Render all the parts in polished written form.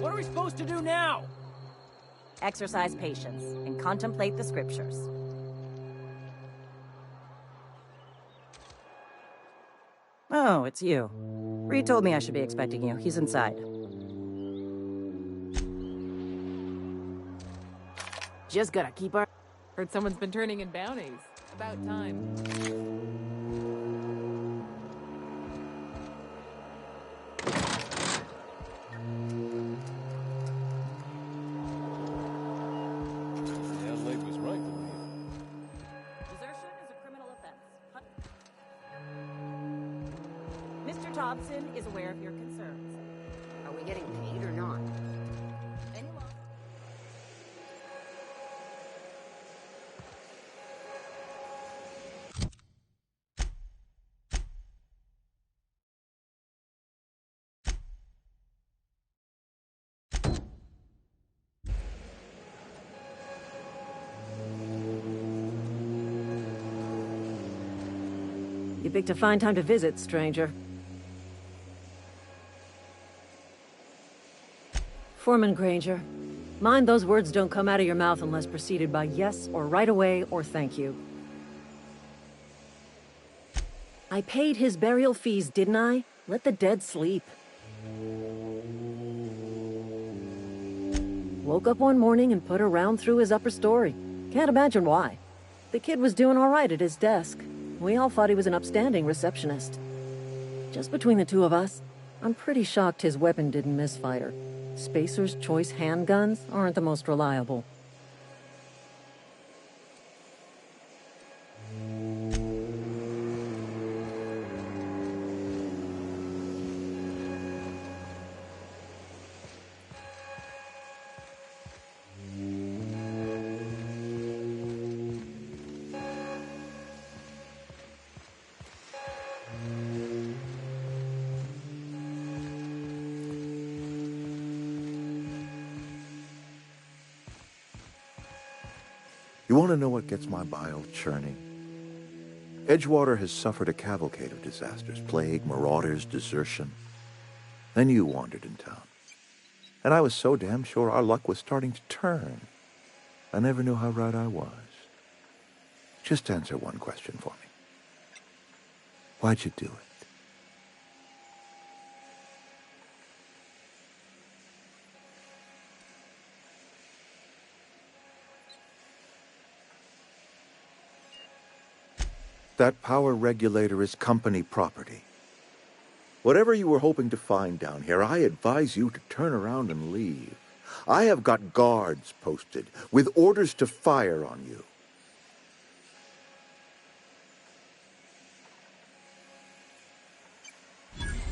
What are we supposed to do now? Exercise patience and contemplate the scriptures. Oh, it's you. Reed told me I should be expecting you. He's inside. Just gotta keep our... Heard someone's been turning in bounties. About time. Adelaide was right to leave. Desertion is a criminal offense. Mr. Thompson is aware of your concerns. Are we getting paid or not? Anyone? You picked a fine time to visit, stranger. Foreman Granger, mind those words don't come out of your mouth unless preceded by yes or right away or thank you. I paid his burial fees, didn't I? Let the dead sleep. Woke up one morning and put a round through his upper story. Can't imagine why. The kid was doing all right at his desk. We all thought he was an upstanding receptionist. Just between the two of us, I'm pretty shocked his weapon didn't misfire. Spacer's Choice handguns aren't the most reliable. You want to know what gets my bile churning? Edgewater has suffered a cavalcade of disasters, plague, marauders, desertion. Then you wandered in town. And I was so damn sure our luck was starting to turn. I never knew how right I was. Just answer one question for me. Why'd you do it? That power regulator is company property. Whatever you were hoping to find down here, I advise you to turn around and leave. I have got guards posted with orders to fire on you.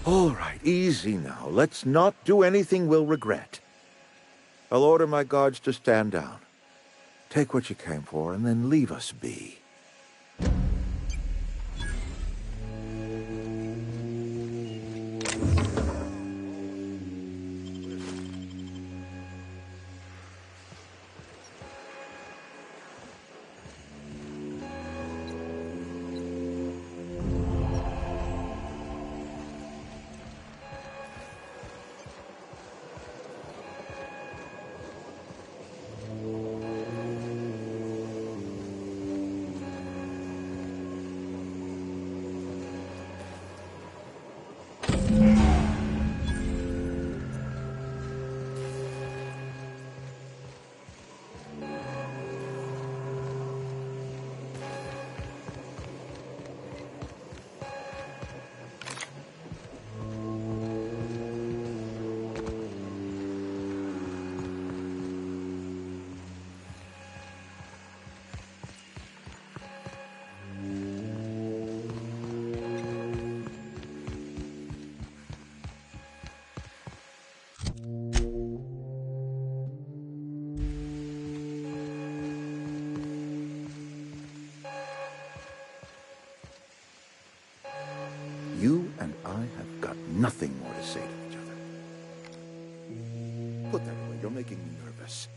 All right, easy now. Let's not do anything we'll regret. I'll order my guards to stand down. Take what you came for and then leave us be. You and I have got nothing more to say to each other. look that way. You're making me nervous.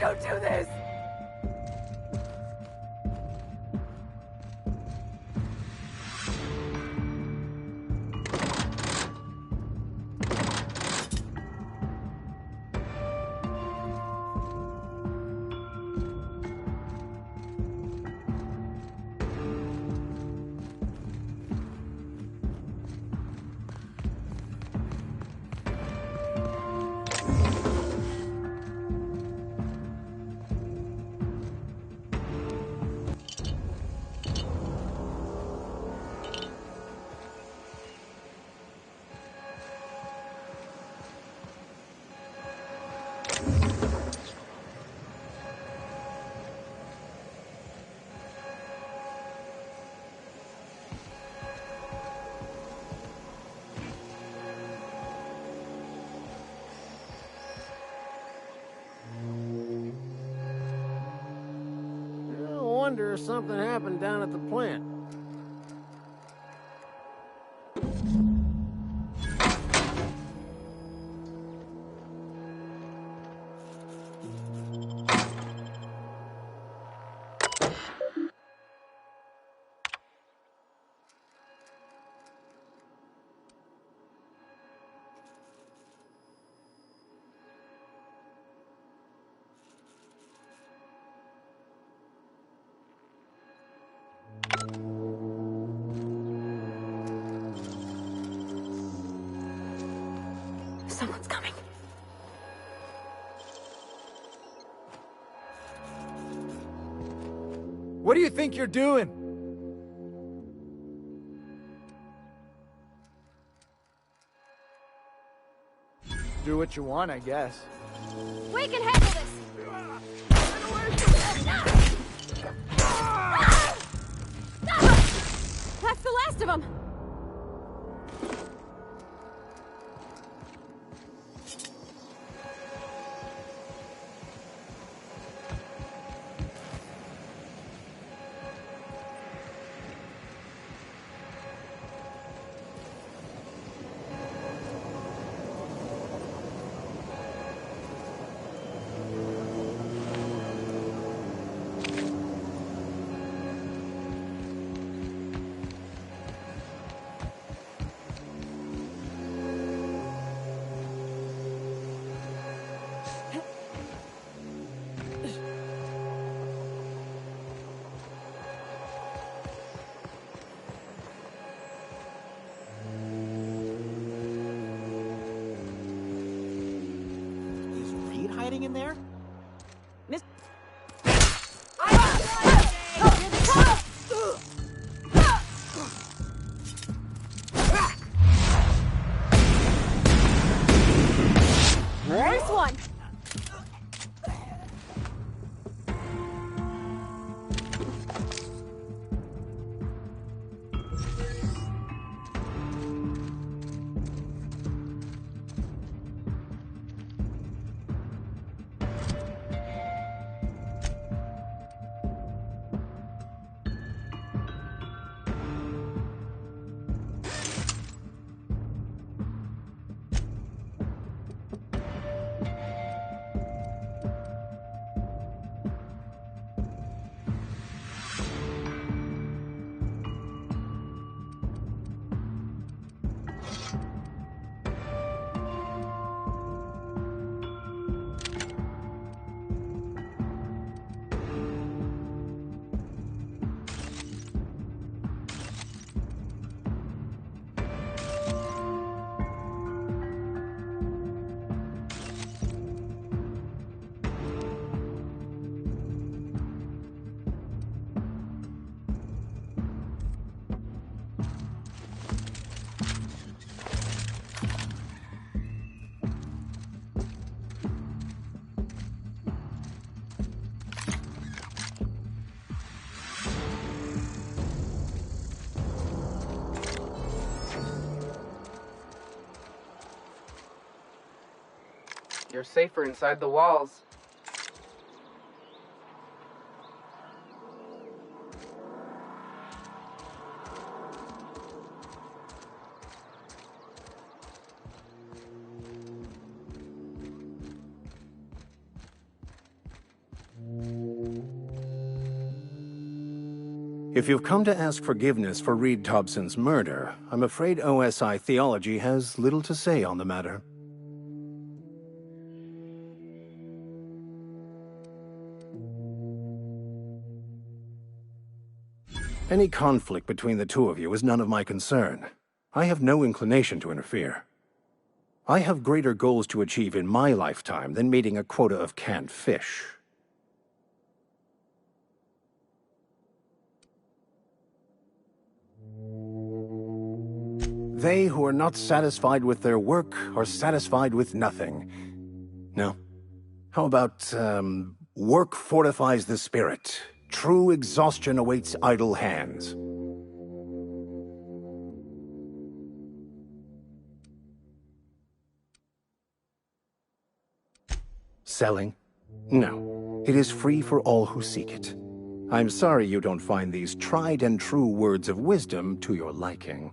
Don't do this! wonder if something happened down at the plant. Someone's coming. What do you think you're doing? Do what you want, I guess. We can handle this! That's the last of them! Hiding in there? Miss... Nice one! You're safer inside the walls. If you've come to ask forgiveness for Reed Thompson's murder, I'm afraid OSI theology has little to say on the matter. Any conflict between the two of you is none of my concern. I have no inclination to interfere. I have greater goals to achieve in my lifetime than meeting a quota of canned fish. They who are not satisfied with their work are satisfied with nothing. No? How about, work fortifies the spirit. True exhaustion awaits idle hands. Selling? No. It is free for all who seek it. I'm sorry you don't find these tried and true words of wisdom to your liking.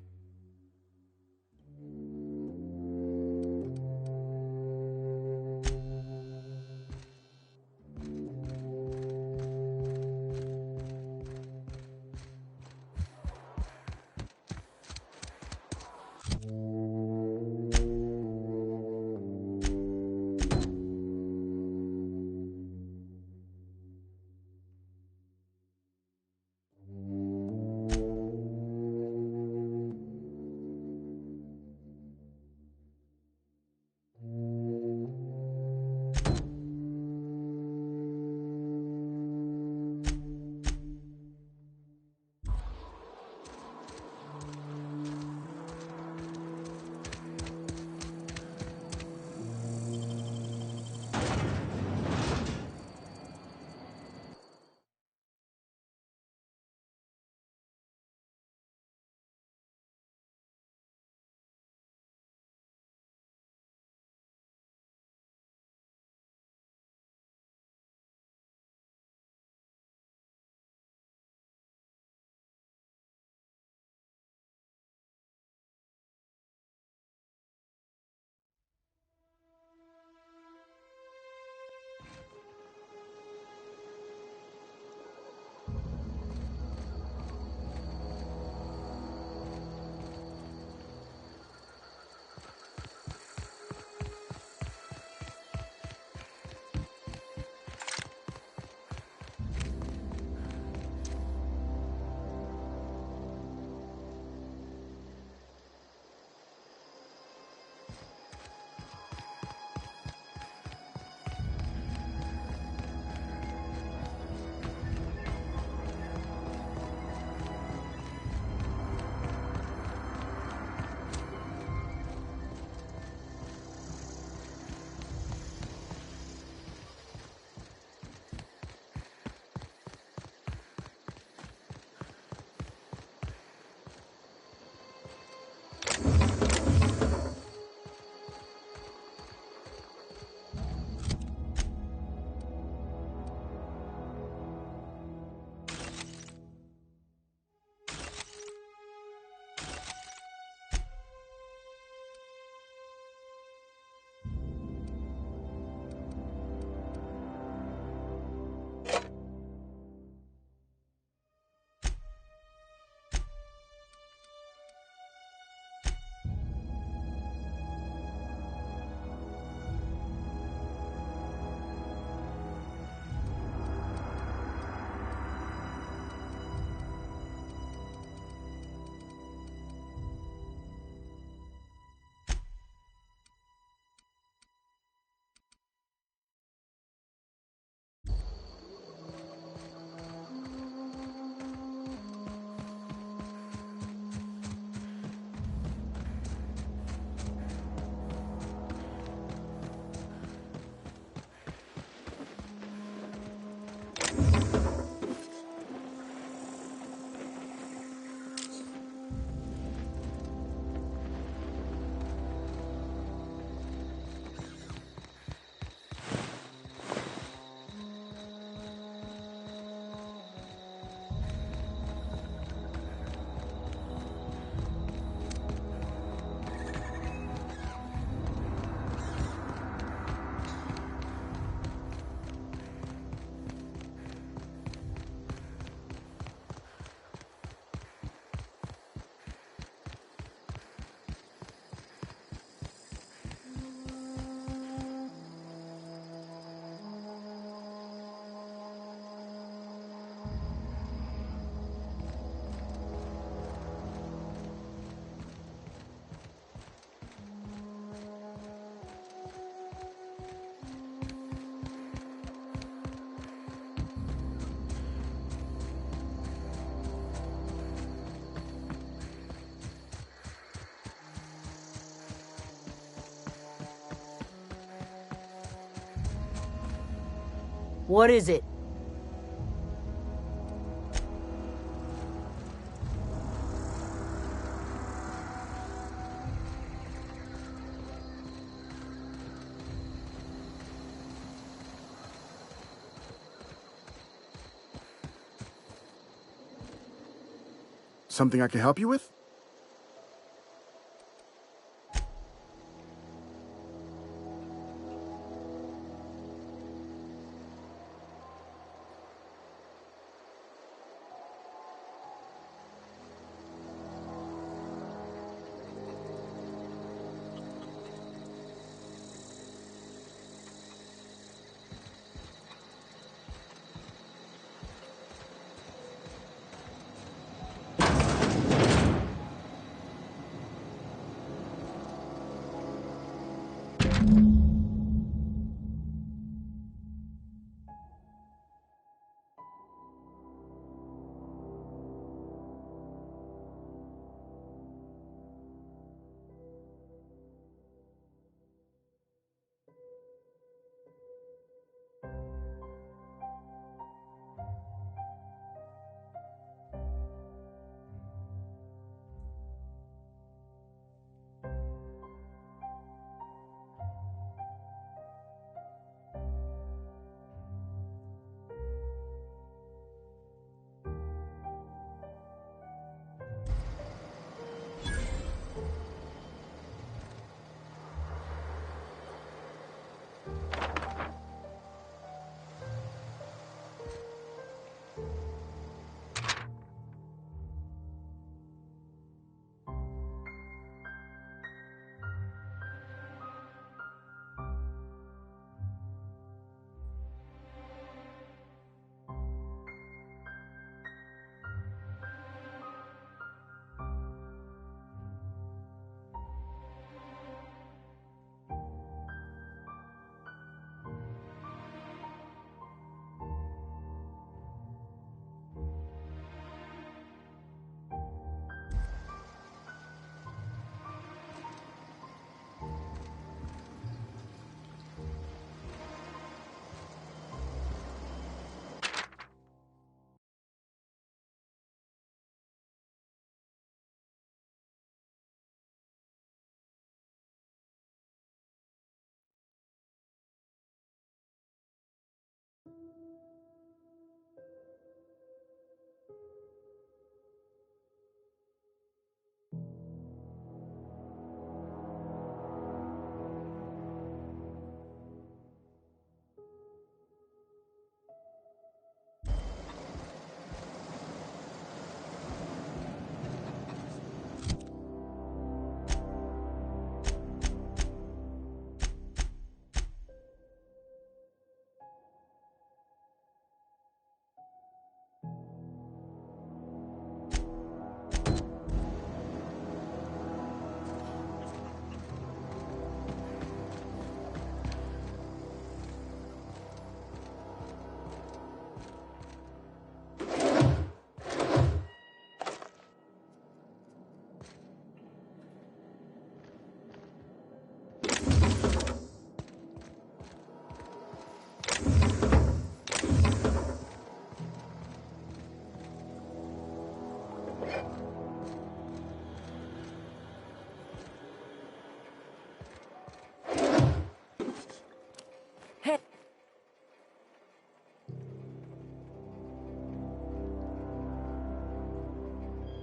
What is it? Something I can help you with?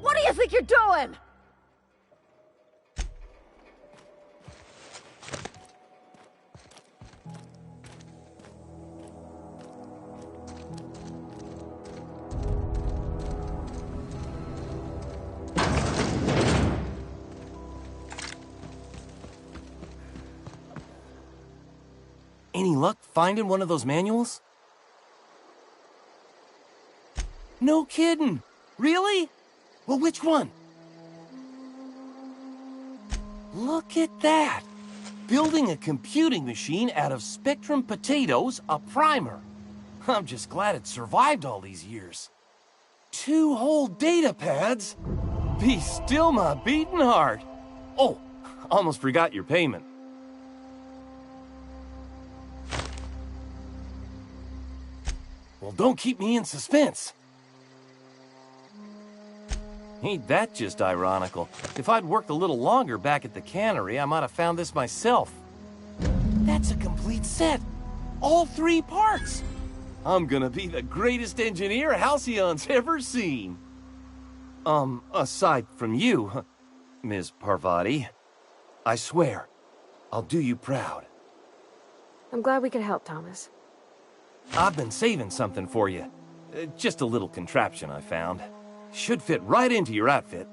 What do you think you're doing? Any luck finding one of those manuals? No kidding! Really? Well, which one? Look at that! Building a computing machine out of Spectrum potatoes, a primer. I'm just glad it survived all these years. 2 whole data pads? Be still my beating heart. Oh, almost forgot your payment. Well, don't keep me in suspense. Ain't that just ironical? If I'd worked a little longer back at the cannery, I might have found this myself. That's a complete set. All 3 parts. I'm gonna be the greatest engineer Halcyon's ever seen. Aside from you, Ms. Parvati, I swear, I'll do you proud. I'm glad we could help, Thomas. I've been saving something for you. Just a little contraption I found. Should fit right into your outfit.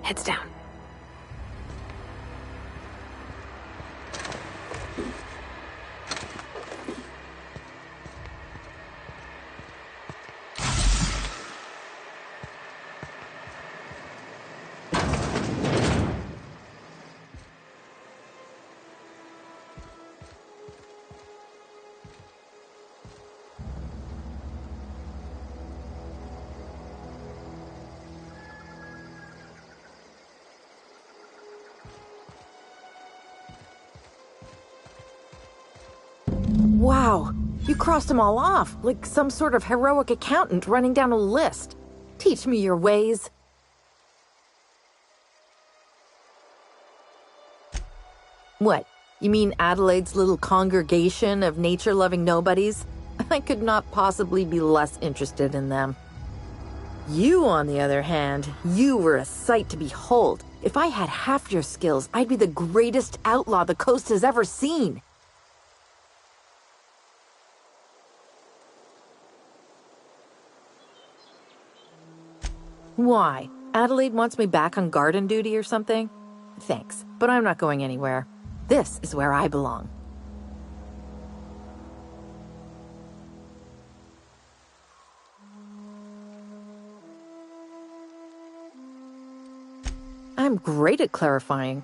Heads down. Wow, you crossed them all off, like some sort of heroic accountant running down a list. Teach me your ways. What? You mean Adelaide's little congregation of nature-loving nobodies? I could not possibly be less interested in them. You, on the other hand, you were a sight to behold. If I had half your skills, I'd be the greatest outlaw the coast has ever seen. Why? Adelaide wants me back on garden duty or something? Thanks, but I'm not going anywhere. This is where I belong. I'm great at clarifying.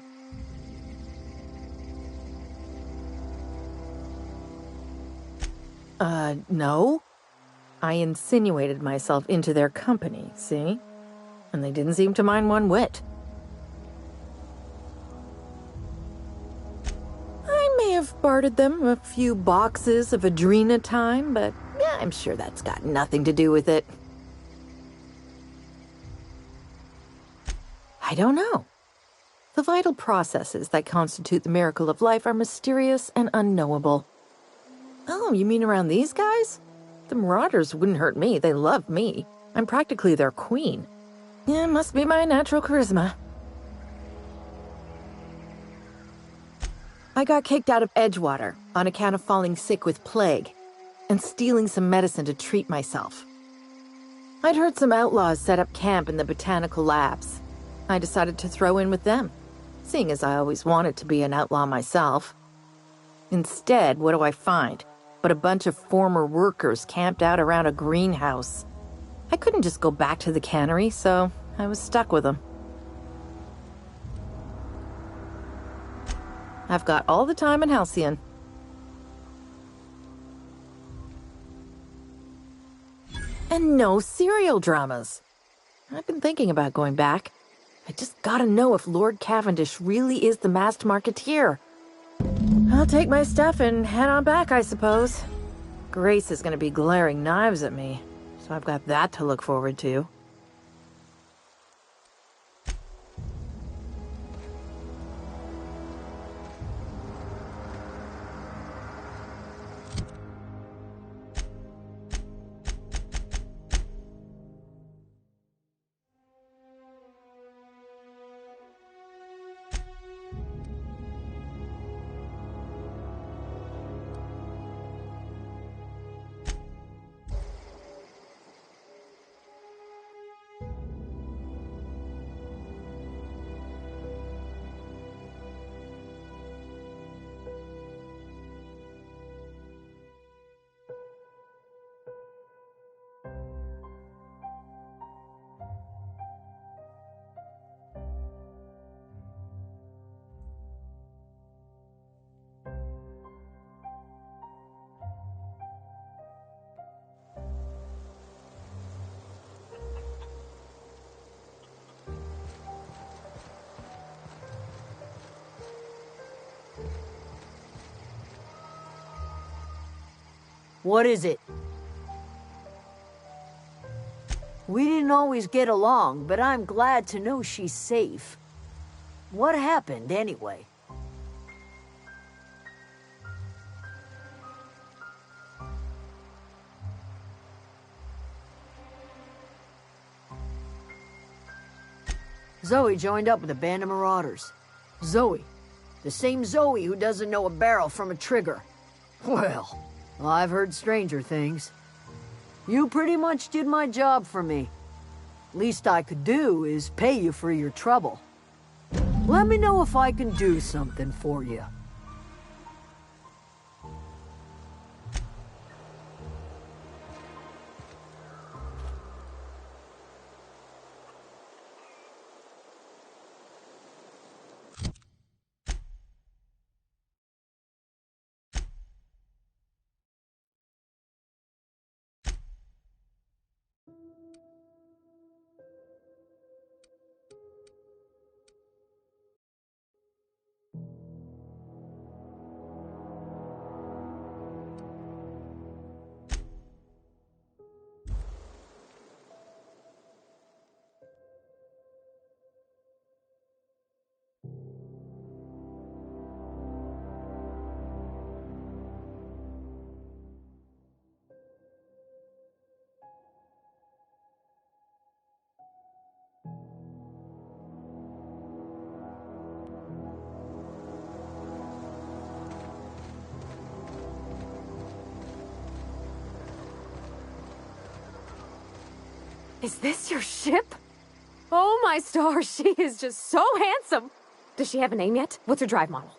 No. I insinuated myself into their company, see? And they didn't seem to mind one whit. I may have bartered them a few boxes of Adrena time, but yeah, I'm sure that's got nothing to do with it. I don't know. The vital processes that constitute the miracle of life are mysterious and unknowable. Oh, you mean around these guys? The Marauders wouldn't hurt me. They love me. I'm practically their queen. Yeah, it must be my natural charisma. I got kicked out of Edgewater on account of falling sick with plague and stealing some medicine to treat myself. I'd heard some outlaws set up camp in the botanical labs. I decided to throw in with them, seeing as I always wanted to be an outlaw myself. Instead, what do I find? But a bunch of former workers camped out around a greenhouse. I couldn't just go back to the cannery, so I was stuck with them. I've got all the time in Halcyon. And no serial dramas. I've been thinking about going back. I just gotta know if Lord Cavendish really is the masked marketeer. I'll take my stuff and head on back, I suppose. Grace is gonna be glaring knives at me, so I've got that to look forward to. What is it? We didn't always get along, but I'm glad to know she's safe. What happened, anyway? Zoe joined up with a band of marauders. Zoe. The same Zoe who doesn't know a barrel from a trigger. Well, I've heard stranger things. You pretty much did my job for me. Least I could do is pay you for your trouble. Let me know if I can do something for you. Is this your ship? Oh my stars, she is just so handsome. Does she have a name yet? What's her drive model?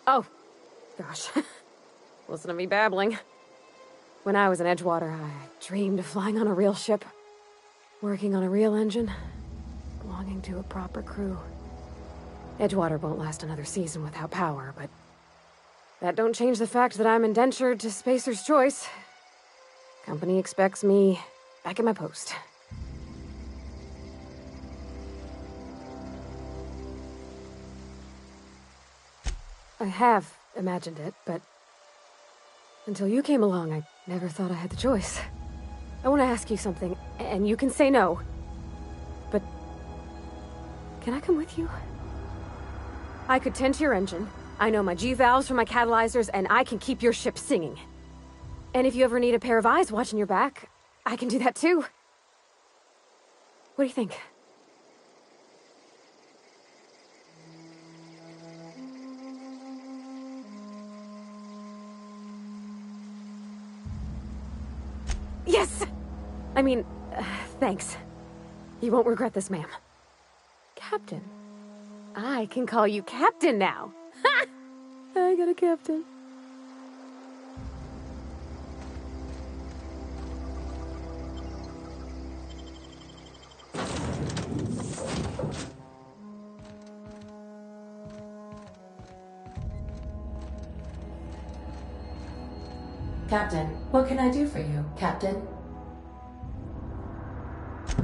Oh, gosh. Listen to me babbling. When I was in Edgewater, I dreamed of flying on a real ship, working on a real engine, belonging to a proper crew. Edgewater won't last another season without power, but that don't change the fact that I'm indentured to Spacer's Choice. Company expects me back at my post. I have imagined it, but until you came along, I never thought I had the choice. I want to ask you something, and you can say no. But can I come with you? I could tend to your engine. I know my G-valves from my catalyzers, and I can keep your ship singing. And if you ever need a pair of eyes watching your back, I can do that too. What do you think? Yes! I mean, thanks. You won't regret this, ma'am. Captain. I can call you Captain now. Ha! I got a captain. Captain, what can I do for you, Captain?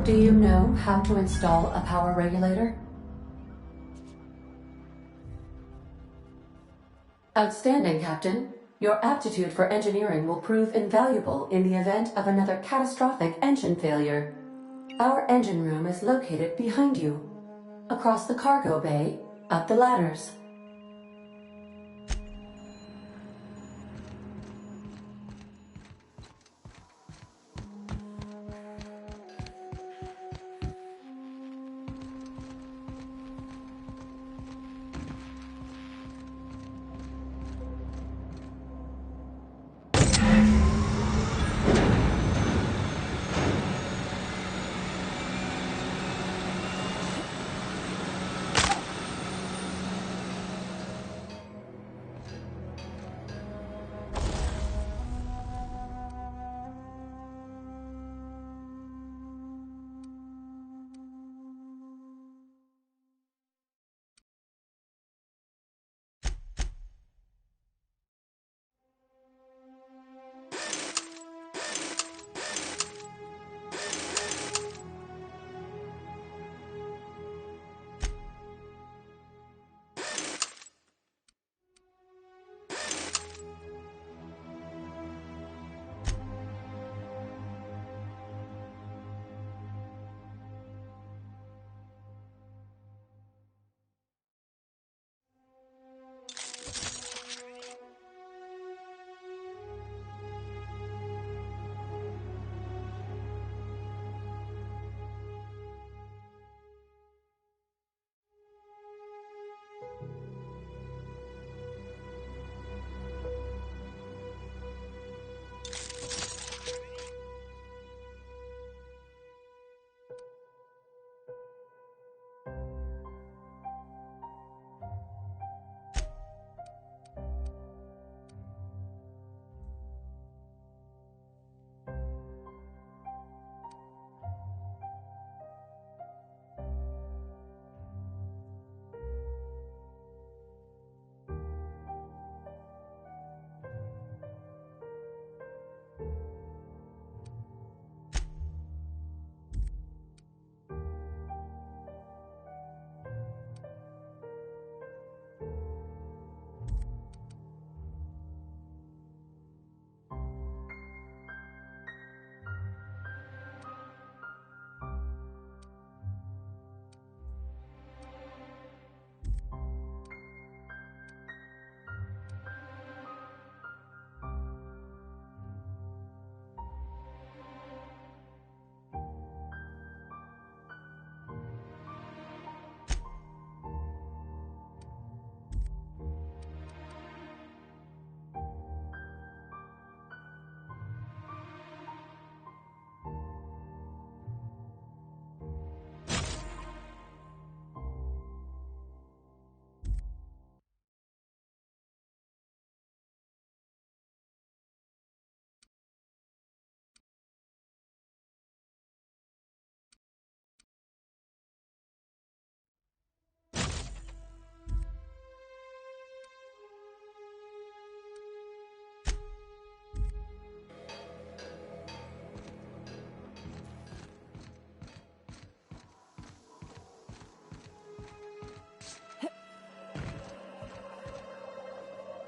Do you know how to install a power regulator? Outstanding, Captain. Your aptitude for engineering will prove invaluable in the event of another catastrophic engine failure. Our engine room is located behind you, across the cargo bay, up the ladders.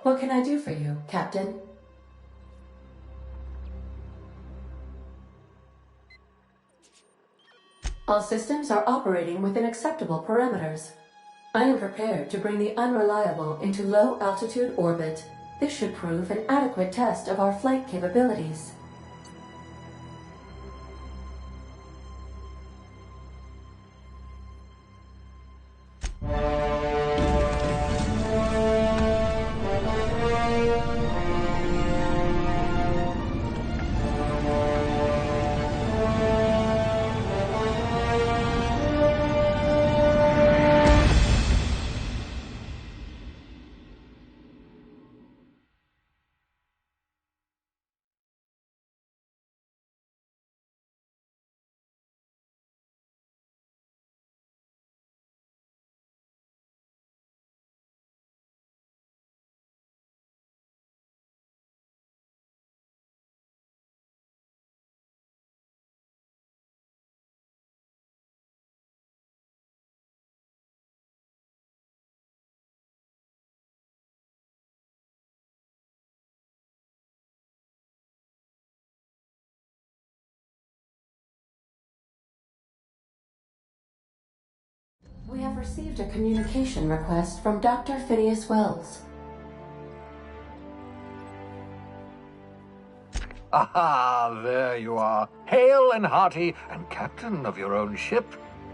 What can I do for you, Captain? All systems are operating within acceptable parameters. I am prepared to bring the Unreliable into low-altitude orbit. This should prove an adequate test of our flight capabilities. We have received a communication request from Dr. Phineas Wells. Ah, there you are, hale and hearty, and captain of your own ship.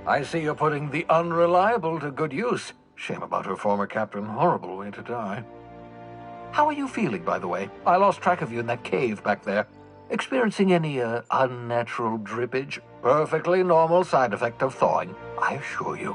I see you're putting the Unreliable to good use. Shame about her former captain. Horrible way to die. How are you feeling, by the way? I lost track of you in that cave back there. Experiencing any, unnatural drippage? Perfectly normal side effect of thawing, I assure you.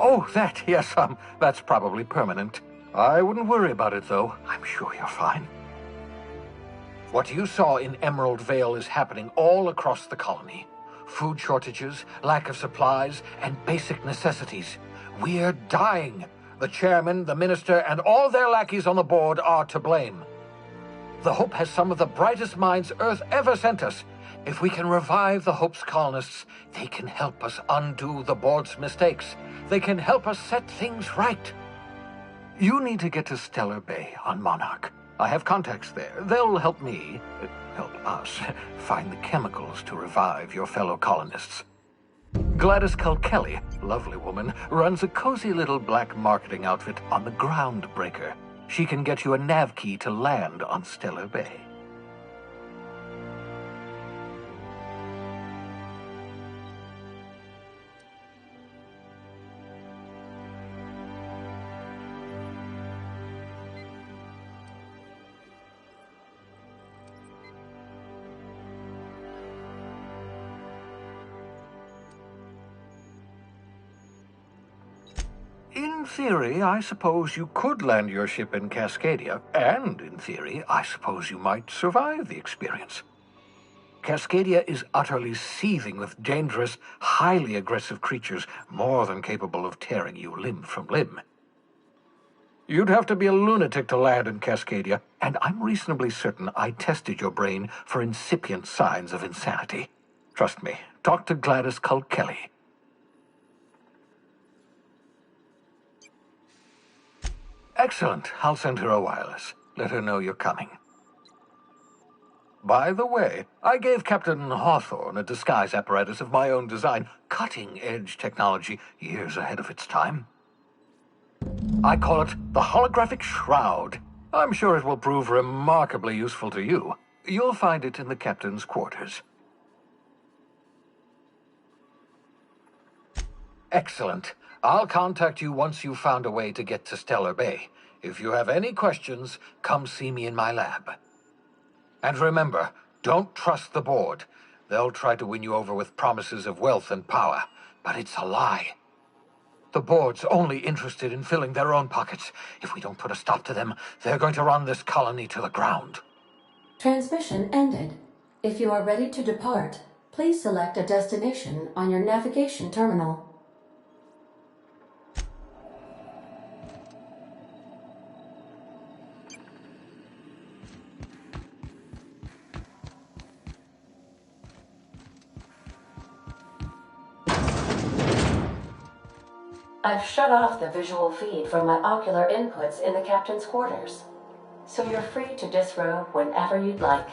Oh, that, yes, that's probably permanent. I wouldn't worry about it, though. I'm sure you're fine. What you saw in Emerald Vale is happening all across the colony. Food shortages, lack of supplies, and basic necessities. We're dying. The chairman, the minister, and all their lackeys on the board are to blame. The Hope has some of the brightest minds Earth ever sent us. If we can revive the Hope's colonists, they can help us undo the board's mistakes. They can help us set things right. You need to get to Stellar Bay on Monarch. I have contacts there. They'll help us, find the chemicals to revive your fellow colonists. Gladys Culkelly, lovely woman, runs a cozy little black marketing outfit on the Groundbreaker. She can get you a nav key to land on Stellar Bay. In theory, I suppose you could land your ship in Cascadia, and in theory, I suppose you might survive the experience. Cascadia is utterly seething with dangerous, highly aggressive creatures, more than capable of tearing you limb from limb. You'd have to be a lunatic to land in Cascadia, and I'm reasonably certain I tested your brain for incipient signs of insanity. Trust me, talk to Gladys Culkelly. Excellent. I'll send her a wireless. Let her know you're coming. By the way, I gave Captain Hawthorne a disguise apparatus of my own design, cutting-edge technology, years ahead of its time. I call it the Holographic Shroud. I'm sure it will prove remarkably useful to you. You'll find it in the captain's quarters. Excellent. I'll contact you once you've found a way to get to Stellar Bay. If you have any questions, come see me in my lab. And remember, don't trust the board. They'll try to win you over with promises of wealth and power, but it's a lie. The board's only interested in filling their own pockets. If we don't put a stop to them, they're going to run this colony to the ground. Transmission ended. If you are ready to depart, please select a destination on your navigation terminal. I've shut off the visual feed from my ocular inputs in the captain's quarters, so you're free to disrobe whenever you'd like.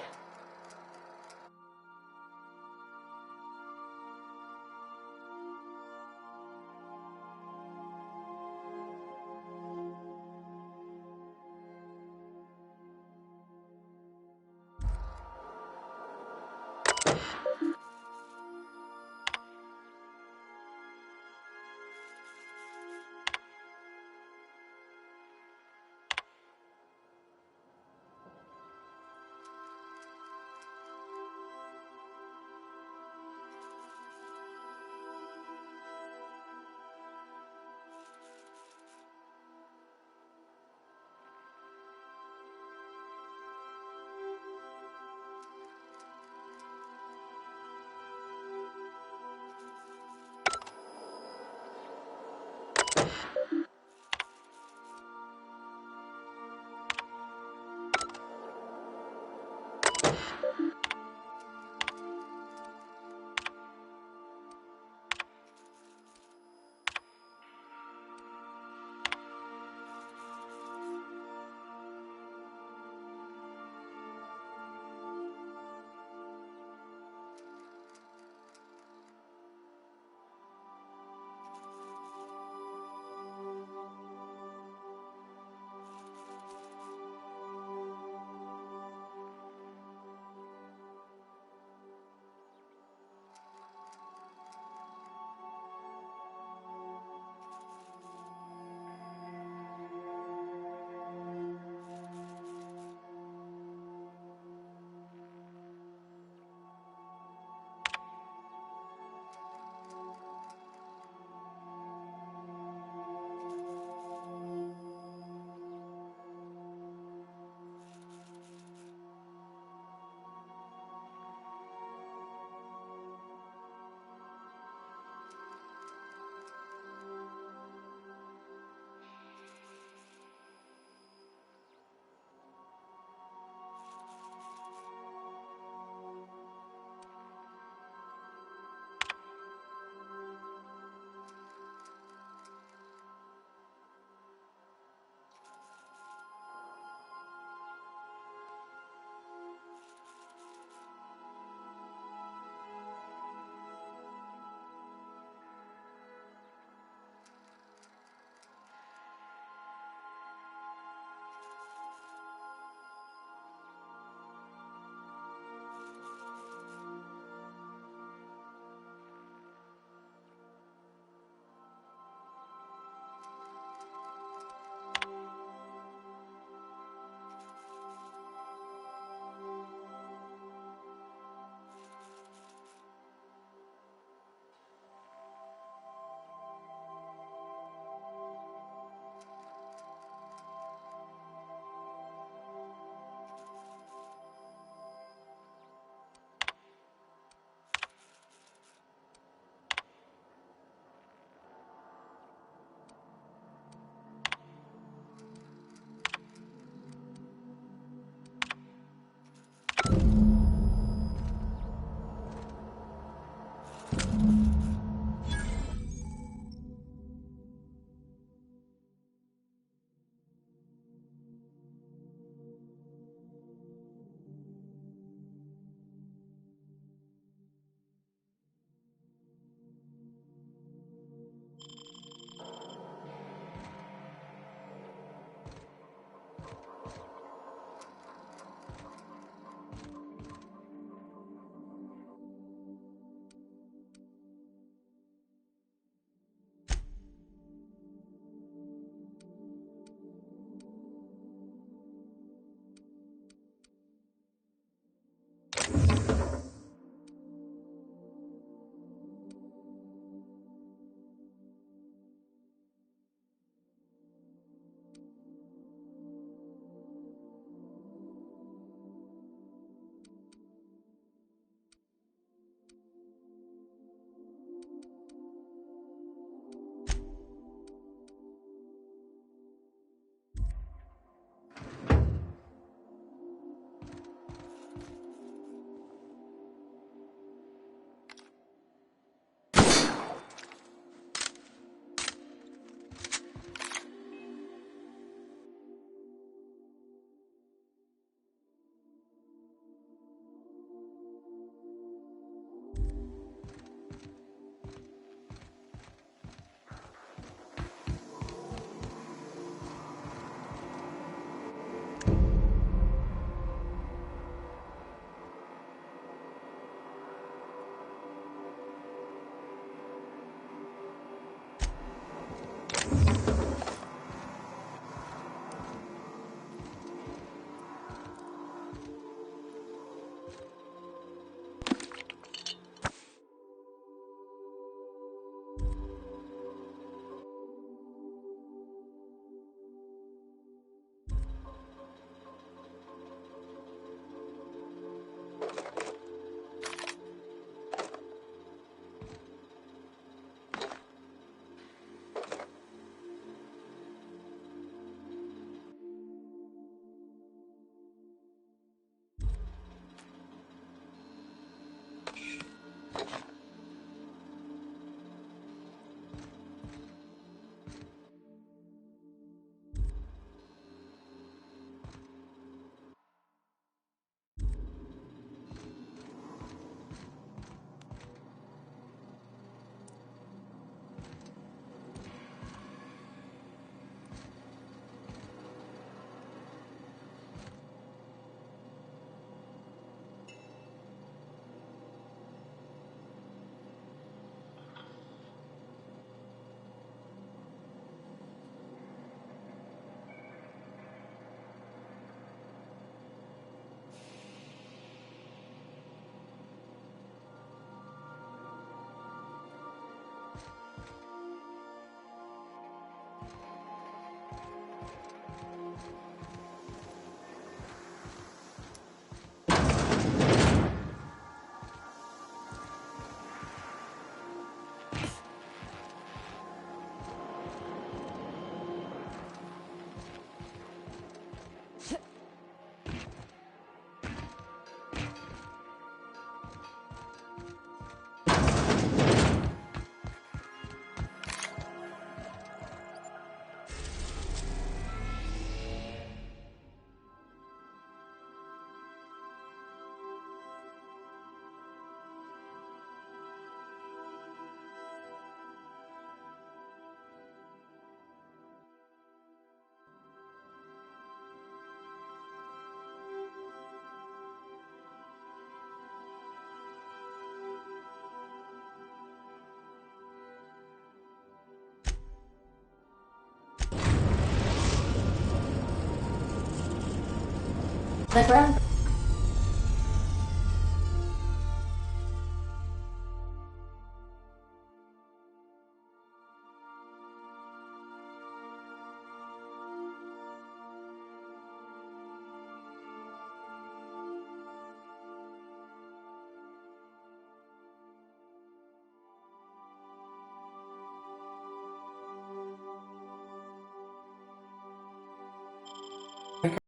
The ground.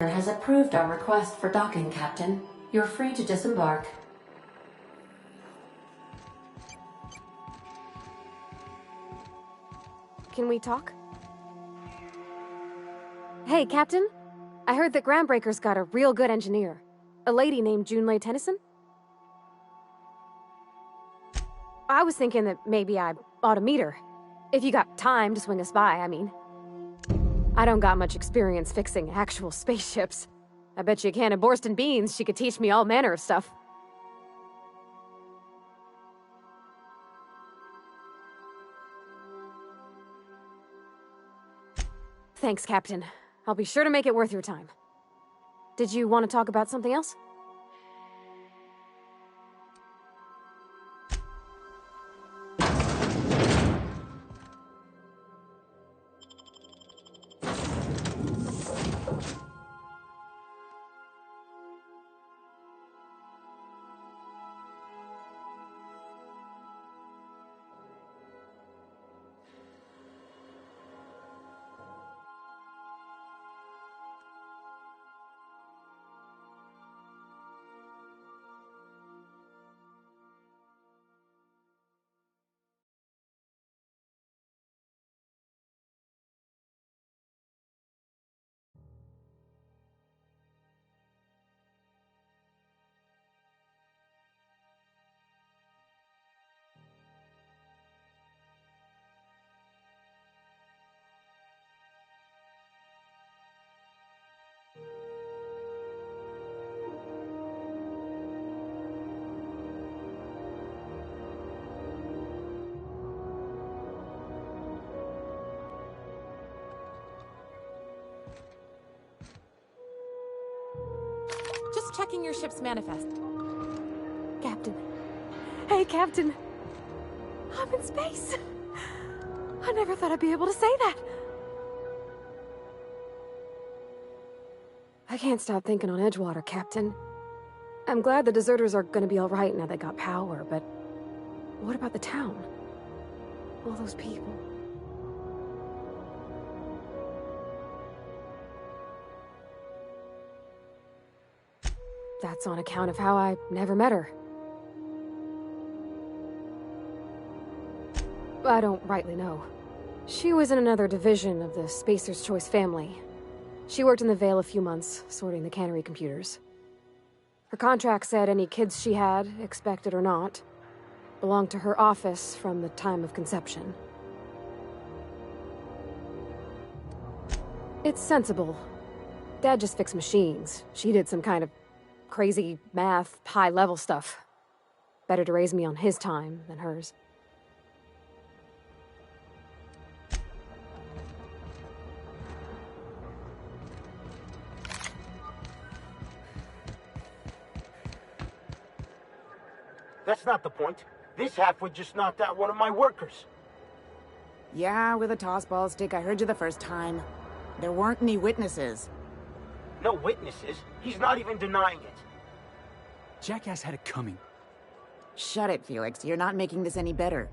Has approved our request for docking, Captain. You're free to disembark. Can we talk? Hey, Captain. I heard that Groundbreaker's got a real good engineer. A lady named Junlei Tennyson? I was thinking that maybe I ought to meet her. If you got time to swing us by, I mean. I don't got much experience fixing actual spaceships. I bet you a can of Borston beans she could teach me all manner of stuff. Thanks, Captain. I'll be sure to make it worth your time. Did you want to talk about something else? Just checking your ship's manifest. Captain. Hey, Captain. I'm in space. I never thought I'd be able to say that. I can't stop thinking on Edgewater, Captain. I'm glad the deserters are gonna be all right now they got power, but what about the town? All those people. That's on account of how I never met her. I don't rightly know. She was in another division of the Spacer's Choice family. She worked in the Vale a few months, sorting the cannery computers. Her contract said any kids she had, expected or not, belonged to her office from the time of conception. It's sensible. Dad just fixed machines. She did some kind of crazy math, high-level stuff. Better to raise me on his time than hers. That's not the point. This halfwit just knocked out one of my workers. Yeah, with a toss-ball stick. I heard you the first time. There weren't any witnesses. No witnesses? He's not even denying it. Jackass had it coming. Shut it, Felix. You're not making this any better.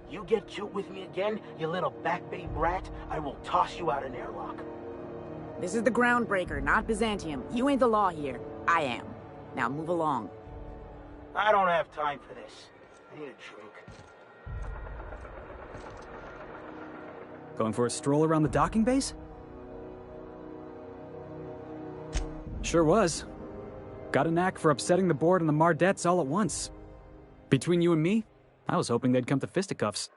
You get cute with me again, you little Back Bay brat, I will toss you out an airlock. This is the Groundbreaker, not Byzantium. You ain't the law here. I am. Now move along. I don't have time for this. I need a drink. Going for a stroll around the docking base? Sure was. Got a knack for upsetting the board and the Mardettes all at once. Between you and me, I was hoping they'd come to fisticuffs.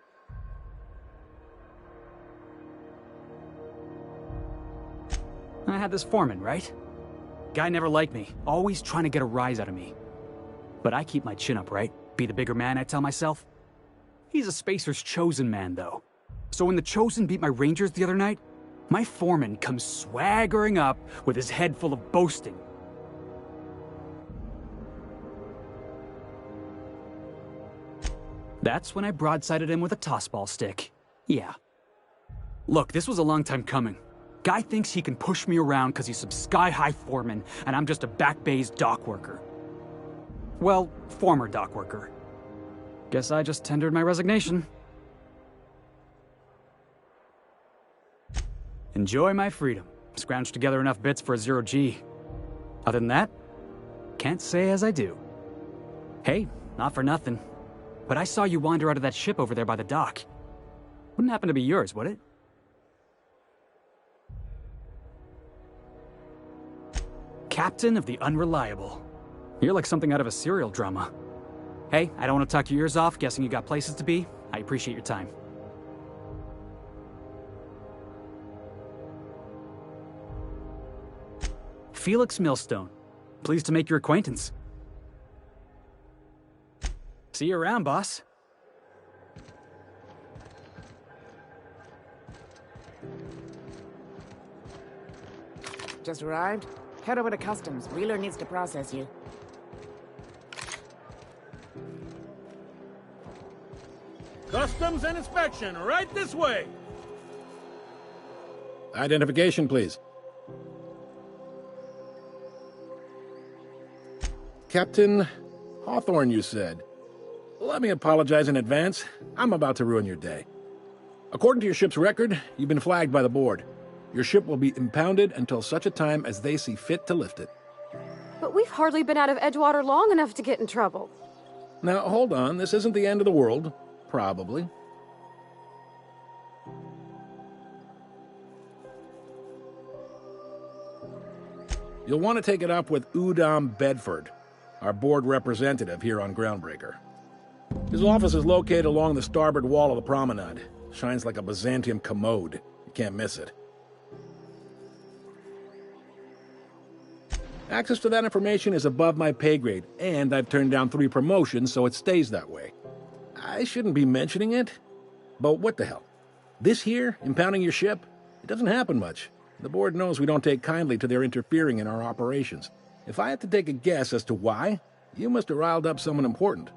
I had this foreman, right? Guy never liked me, always trying to get a rise out of me. But I keep my chin up, right? Be the bigger man, I tell myself. He's a Spacer's chosen man, though. So when the Chosen beat my Rangers the other night, my foreman comes swaggering up with his head full of boasting. That's when I broadsided him with a tossball stick. Yeah. Look, this was a long time coming. Guy thinks he can push me around because he's some sky-high foreman, and I'm just a Back Bay's dock worker. Well, former dock worker. Guess I just tendered my resignation. Enjoy my freedom. Scrounged together enough bits for a 0G. Other than that, can't say as I do. Hey, not for nothing, but I saw you wander out of that ship over there by the dock. Wouldn't happen to be yours, would it? Captain of the Unreliable. You're like something out of a serial drama. Hey, I don't want to talk your ears off, guessing you got places to be. I appreciate your time. Felix Millstone. Pleased to make your acquaintance. See you around, boss. Just arrived? Head over to Customs. Wheeler needs to process you. Customs and inspection, right this way. Identification, please. Captain Hawthorne, you said. Let me apologize in advance. I'm about to ruin your day. According to your ship's record, you've been flagged by the board. Your ship will be impounded until such a time as they see fit to lift it. But we've hardly been out of Edgewater long enough to get in trouble. Now, hold on. This isn't the end of the world. Probably. You'll want to take it up with Udom Bedford, our board representative here on Groundbreaker. His office is located along the starboard wall of the promenade. Shines like a Byzantium commode. You can't miss it. Access to that information is above my pay grade, and I've turned down 3 promotions, so it stays that way. I shouldn't be mentioning it, but what the hell? This here, impounding your ship, it doesn't happen much. The board knows we don't take kindly to their interfering in our operations. If I had to take a guess as to why, you must have riled up someone important.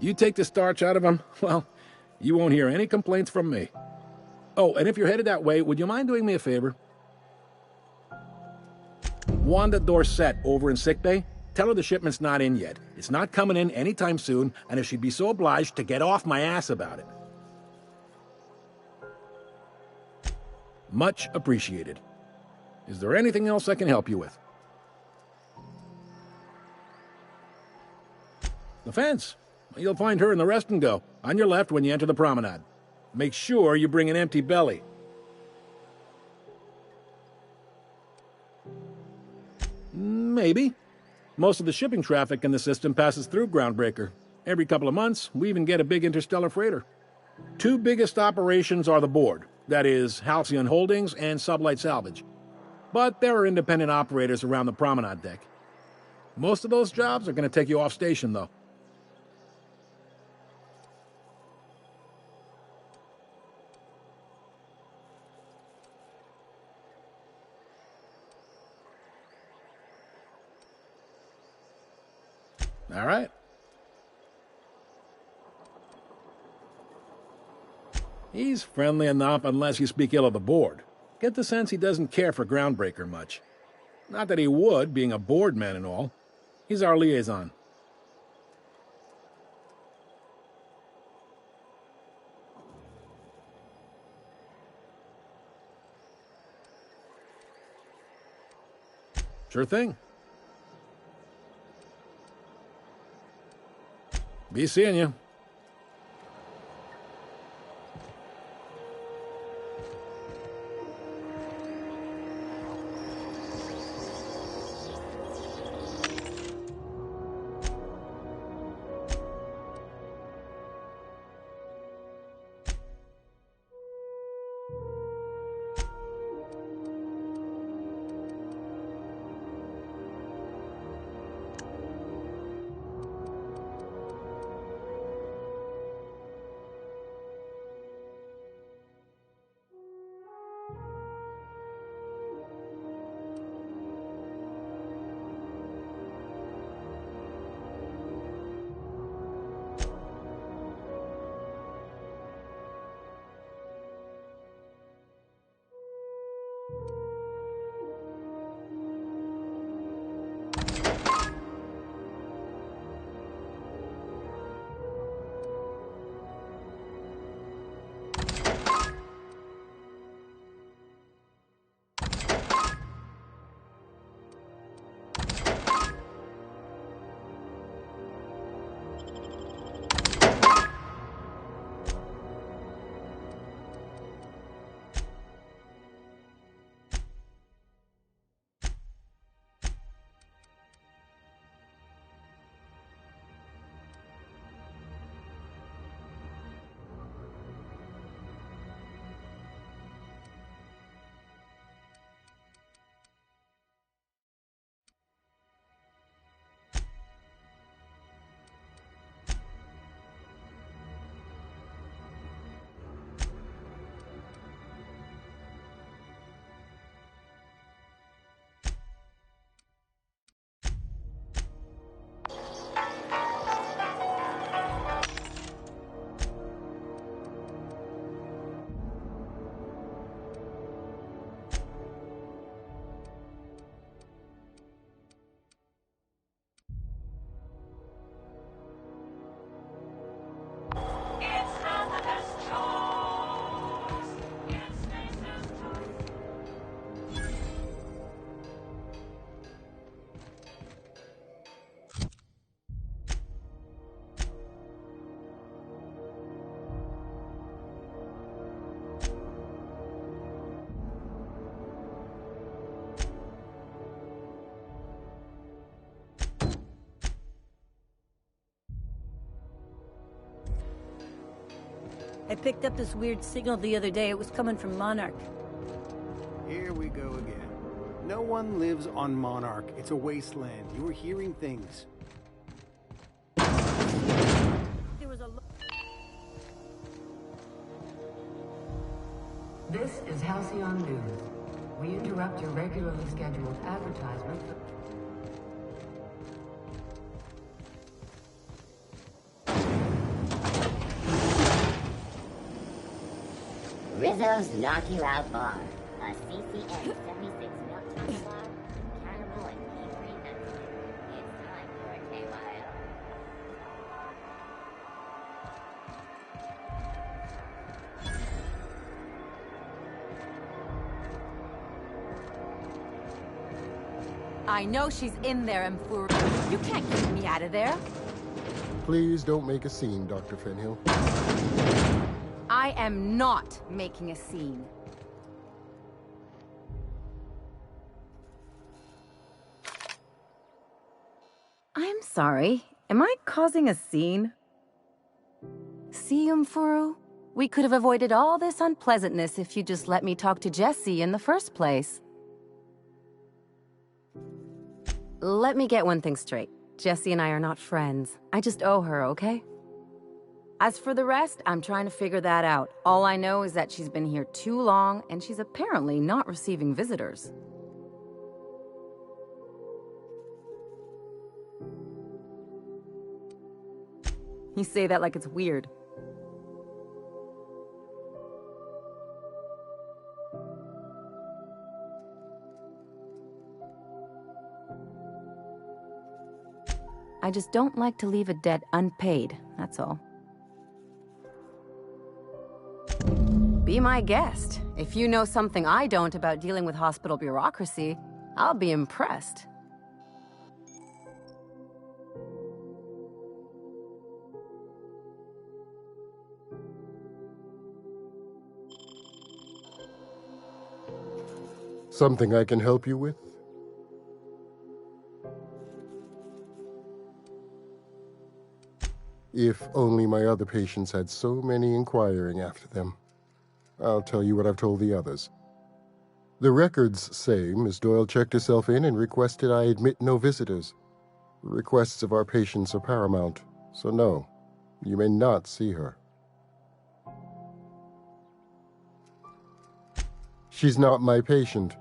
You take the starch out of them, well, you won't hear any complaints from me. Oh, and if you're headed that way, would you mind doing me a favor? Wanda Dorset over in sickbay, tell her the shipment's not in yet. It's not coming in anytime soon, and if she'd be so obliged to get off my ass about it. Much appreciated. Is there anything else I can help you with? The fence. You'll find her in the rest and go, on your left when you enter the promenade. Make sure you bring an empty belly. Maybe. Most of the shipping traffic in the system passes through Groundbreaker. Every couple of months, we even get a big interstellar freighter. 2 biggest operations are the board, that is, Halcyon Holdings and Sublight Salvage. But there are independent operators around the promenade deck. Most of those jobs are going to take you off station, though. All right. He's friendly enough unless you speak ill of the board. Get the sense he doesn't care for Groundbreaker much. Not that he would, being a board man and all. He's our liaison. Sure thing. Be seeing you. I picked up this weird signal the other day. It was coming from Monarch. Here we go again. No one lives on Monarch. It's a wasteland. You were hearing things. There was a... This is Halcyon News. We interrupt your regularly scheduled advertisement. Rizzo's Knock You Out Bar. A CCN 76 milk chocolate bar. Caramel and pea-free nuts. It's time for a KYO. I know she's in there, Mfuru. You can't keep me out of there. Please don't make a scene, Dr. Fenhill. I am not making a scene. I'm sorry. Am I causing a scene? See, Umfuru? We could have avoided all this unpleasantness if you just let me talk to Jessie in the first place. Let me get one thing straight. Jessie and I are not friends. I just owe her, okay? As for the rest, I'm trying to figure that out. All I know is that she's been here too long, and she's apparently not receiving visitors. You say that like it's weird. I just don't like to leave a debt unpaid, that's all. Be my guest. If you know something I don't about dealing with hospital bureaucracy, I'll be impressed. Something I can help you with? If only my other patients had so many inquiring after them. I'll tell you what I've told the others. The records say Miss Doyle checked herself in and requested I admit no visitors. The requests of our patients are paramount, so no, you may not see her. She's not my patient.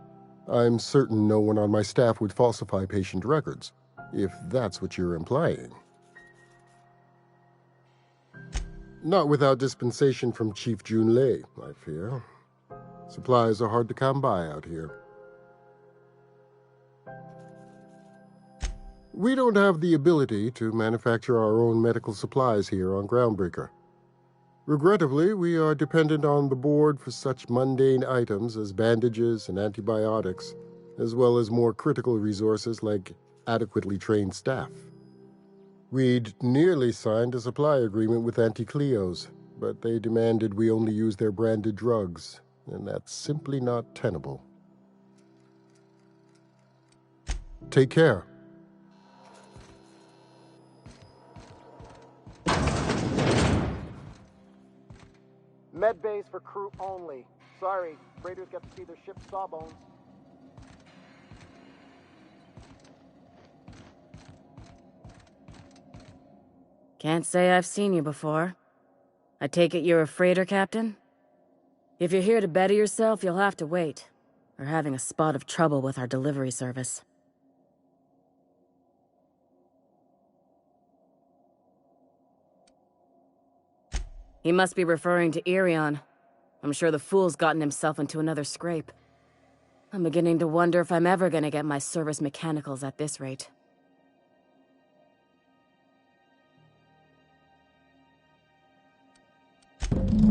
I'm certain no one on my staff would falsify patient records, if that's what you're implying. Not without dispensation from Chief Junlei, I fear. Supplies are hard to come by out here. We don't have the ability to manufacture our own medical supplies here on Groundbreaker. Regrettably, we are dependent on the board for such mundane items as bandages and antibiotics, as well as more critical resources like adequately trained staff. We'd nearly signed a supply agreement with Anti-Cleos, but they demanded we only use their branded drugs, and that's simply not tenable. Take care. Med bays for crew only. Sorry, freighters got to see their ship's sawbones. Can't say I've seen you before. I take it you're a freighter captain? If you're here to better yourself, you'll have to wait. We're having a spot of trouble with our delivery service. He must be referring to Irion. I'm sure the fool's gotten himself into another scrape. I'm beginning to wonder if I'm ever gonna get my service mechanicals at this rate.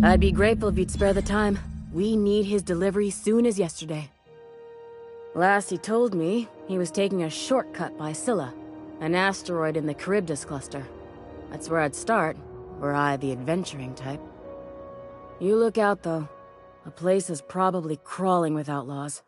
I'd be grateful if you'd spare the time. We need his delivery soon as yesterday. Last he told me, he was taking a shortcut by Scylla, an asteroid in the Charybdis cluster. That's where I'd start, were I the adventuring type. You look out, though. The place is probably crawling with outlaws.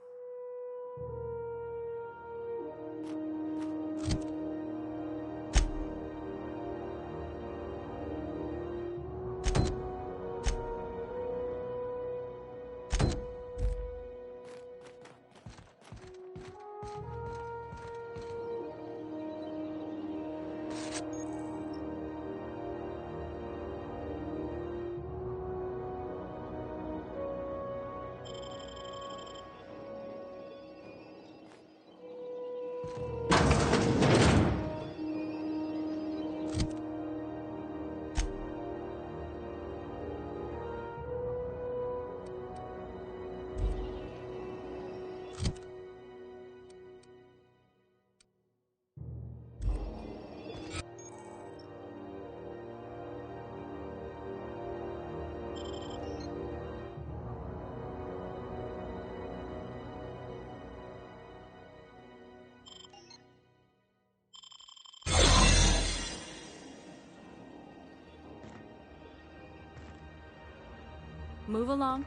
Move along.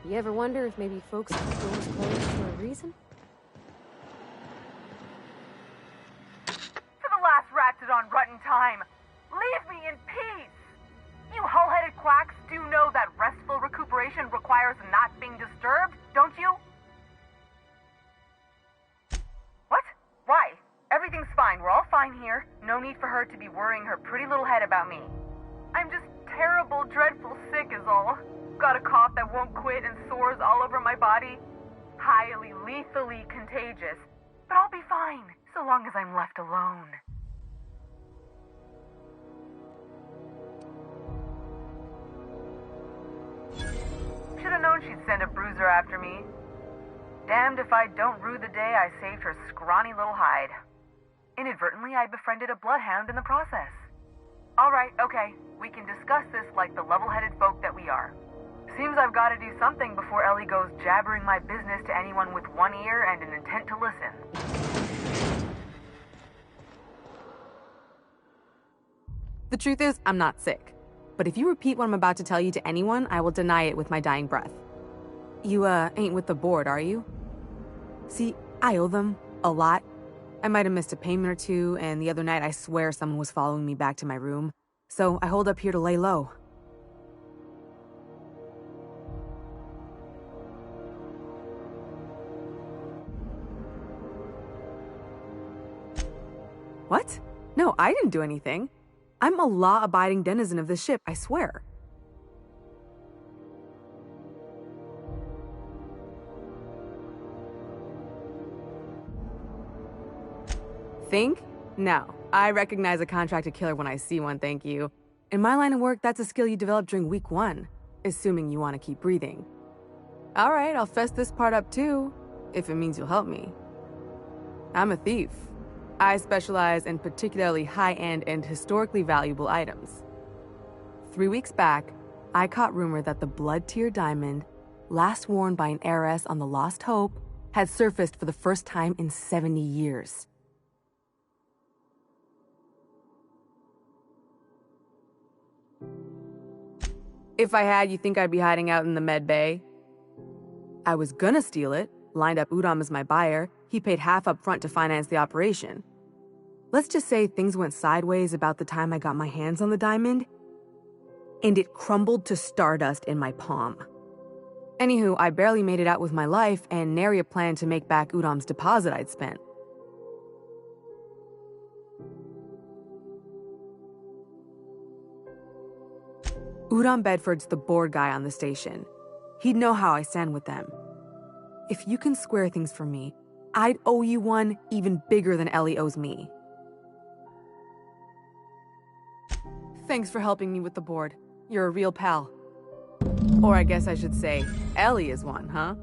You ever wonder if maybe folks keep doors closed for a reason? For the last Ratdodon Ruttin time, leave me in peace! You hull-headed quacks do know that restful recuperation requires not being disturbed, don't you? What? Why? Everything's fine. We're all fine here. No need for her to be worrying her pretty little head about me. I'm just terrible, dreadful sick is all. Got a cough that won't quit and sores all over my body. Highly, lethally contagious. But I'll be fine, so long as I'm left alone. Should've known she'd send a bruiser after me. Damned if I don't rue the day I saved her scrawny little hide. Inadvertently, I befriended a bloodhound in the process. Alright, okay, we can discuss this like the level-headed folk that we are. Seems I've got to do something before Ellie goes jabbering my business to anyone with one ear and an intent to listen. The truth is, I'm not sick. But if you repeat what I'm about to tell you to anyone, I will deny it with my dying breath. You, ain't with the board, are you? See, I owe them a lot. I might have missed a payment or two, and the other night I swear someone was following me back to my room. So I hold up here to lay low. What? No, I didn't do anything. I'm a law-abiding denizen of this ship, I swear. Think? No. I recognize a contracted killer when I see one, thank you. In my line of work, that's a skill you develop during week 1, assuming you want to keep breathing. Alright, I'll fess this part up too, if it means you'll help me. I'm a thief. I specialize in particularly high-end and historically valuable items. 3 weeks back, I caught rumor that the blood-tier diamond, last worn by an heiress on the Lost Hope, had surfaced for the first time in 70 years. If I had, you think I'd be hiding out in the med bay? I was gonna steal it, lined up Udom as my buyer. He paid half up front to finance the operation. Let's just say things went sideways about the time I got my hands on the diamond, and it crumbled to stardust in my palm. Anywho, I barely made it out with my life, and nary a plan to make back Udom's deposit I'd spent. Udom Bedford's the board guy on the station. He'd know how I stand with them. If you can square things for me, I'd owe you one even bigger than Ellie owes me. Thanks for helping me with the board. You're a real pal. Or I guess I should say, Ellie is one, huh?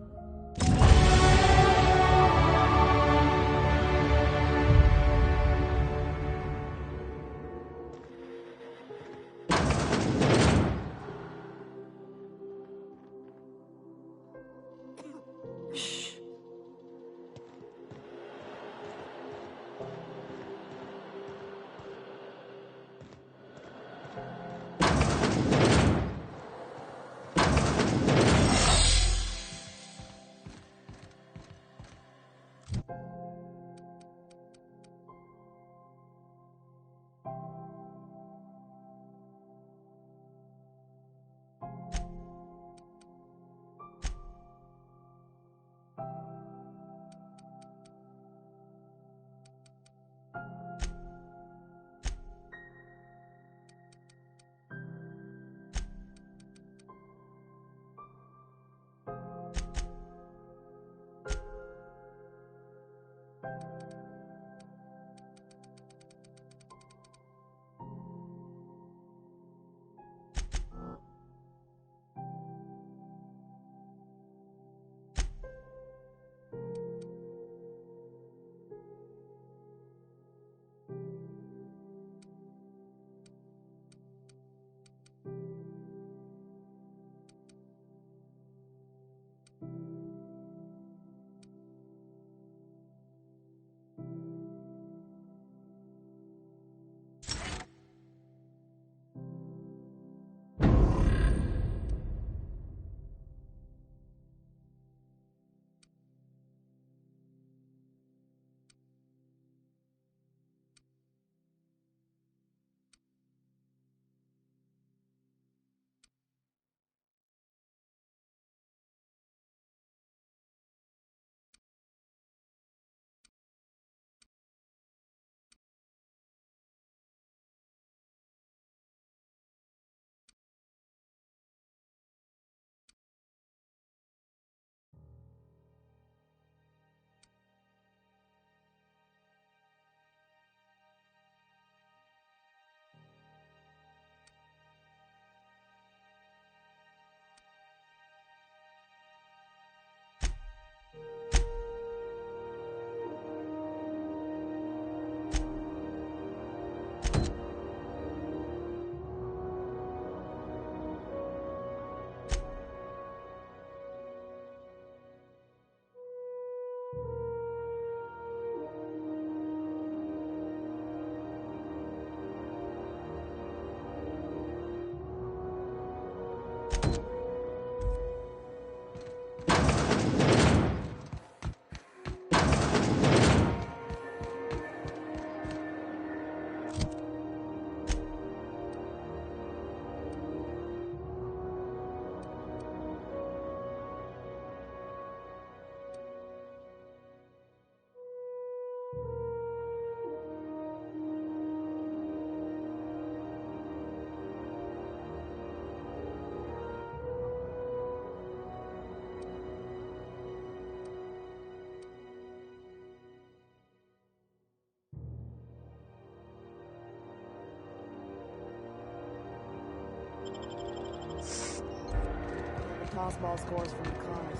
tossball scores from the cars.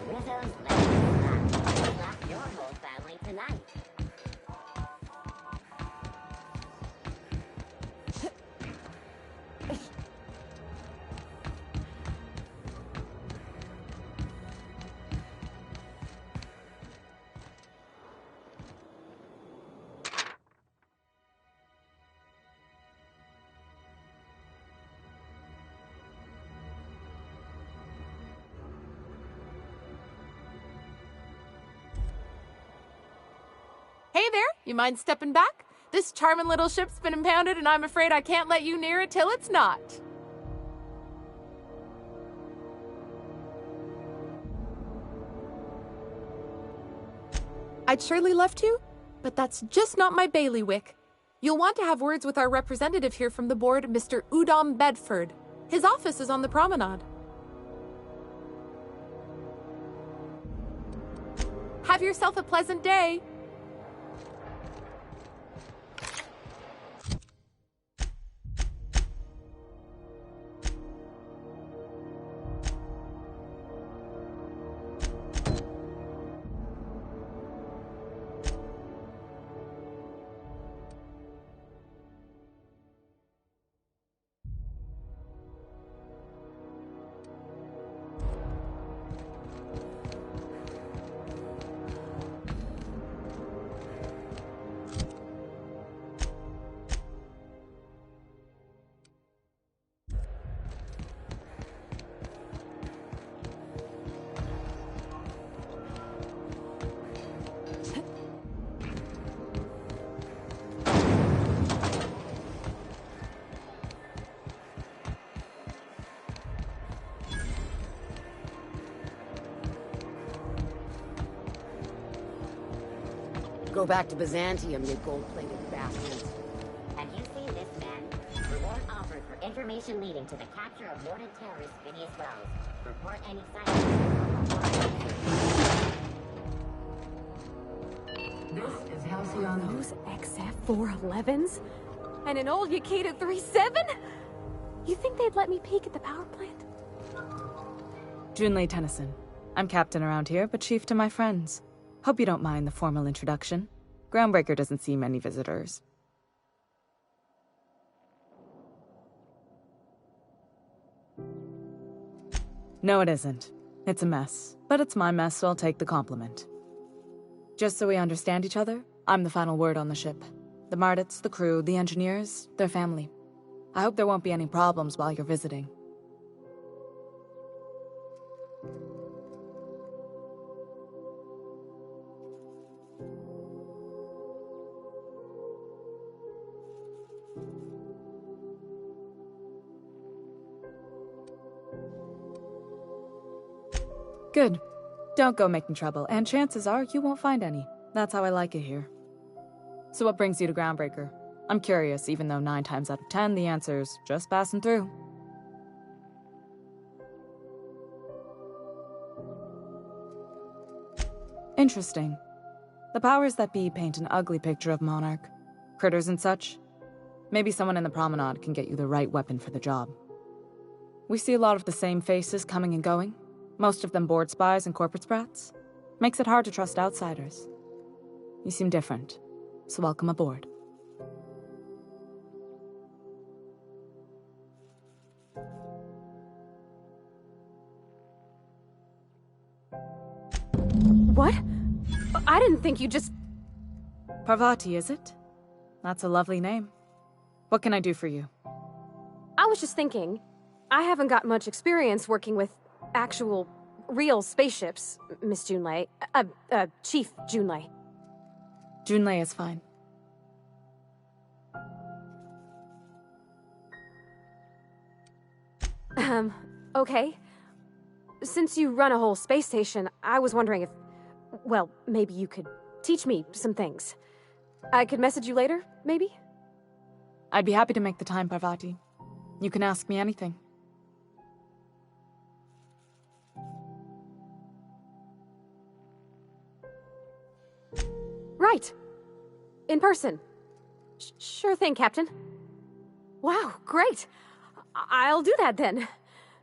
Rizzo's letting slap your whole family tonight. Hey there, you mind stepping back? This charming little ship's been impounded and I'm afraid I can't let you near it till it's not. I'd surely love to, but that's just not my bailiwick. You'll want to have words with our representative here from the board, Mr. Udom Bedford. His office is on the promenade. Have yourself a pleasant day. Go back to Byzantium, you gold-plated bastards. Have you seen this, man? Reward offered for information leading to the capture of wanted terrorist Phineas Wells. Report any sightings. This is Halcyon. Those XF-411s? And an old Yakita 37? You think they'd let me peek at the power plant? Junlei Tennyson. I'm captain around here, but chief to my friends. Hope you don't mind the formal introduction. Groundbreaker doesn't see many visitors. No, it isn't. It's a mess. But it's my mess, so I'll take the compliment. Just so we understand each other, I'm the final word on the ship. The Mardits, the crew, the engineers, their family. I hope there won't be any problems while you're visiting. Good. Don't go making trouble, and chances are you won't find any. That's how I like it here. So what brings you to Groundbreaker? I'm curious, even though 9 times out of 10 the answer's just passing through. Interesting. The powers that be paint an ugly picture of Monarch. Critters and such. Maybe someone in the promenade can get you the right weapon for the job. We see a lot of the same faces coming and going. Most of them board spies and corporate sprats. Makes it hard to trust outsiders. You seem different, so welcome aboard. What? I didn't think you just... Parvati, is it? That's a lovely name. What can I do for you? I was just thinking, I haven't got much experience working with actual, real spaceships, Miss Junlei. Chief Junlei. Junlei is fine. Okay. Since you run a whole space station, I was wondering if, well, maybe you could teach me some things. I could message you later, maybe? I'd be happy to make the time, Parvati. You can ask me anything. Right. In person. Sure thing, Captain. Wow, great. I'll do that then.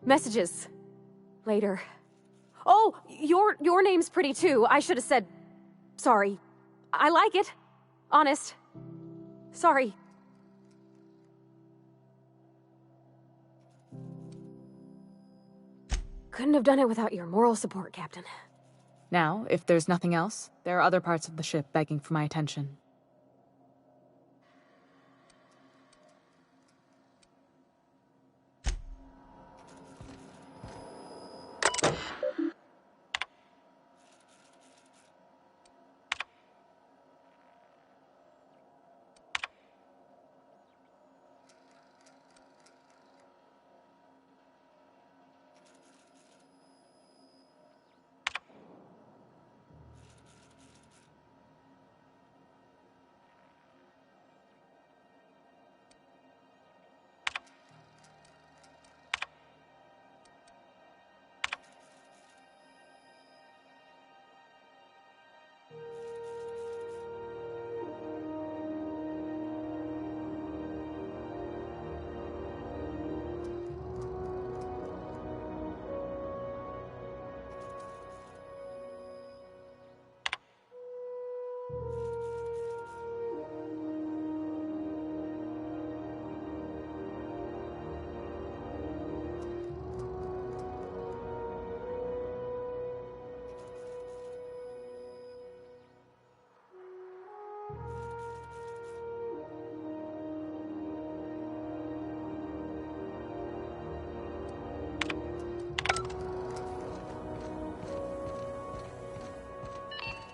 Messages. Later. Oh, your name's pretty too. I should have said sorry. I like it. Honest. Sorry. Couldn't have done it without your moral support, Captain. Now, if there's nothing else, there are other parts of the ship begging for my attention.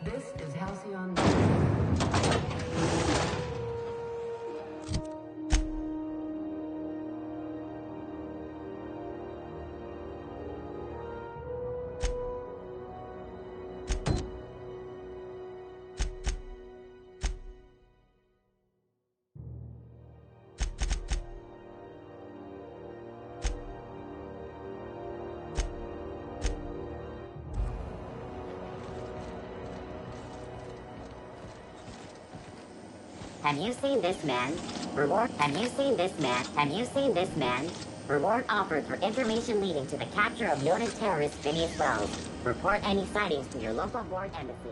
This is Halcyon. Have you seen this man? Reward. Have you seen this man? Have you seen this man? Reward offered for information leading to the capture of noted terrorist Phineas Wells. Report any sightings to your local board embassy.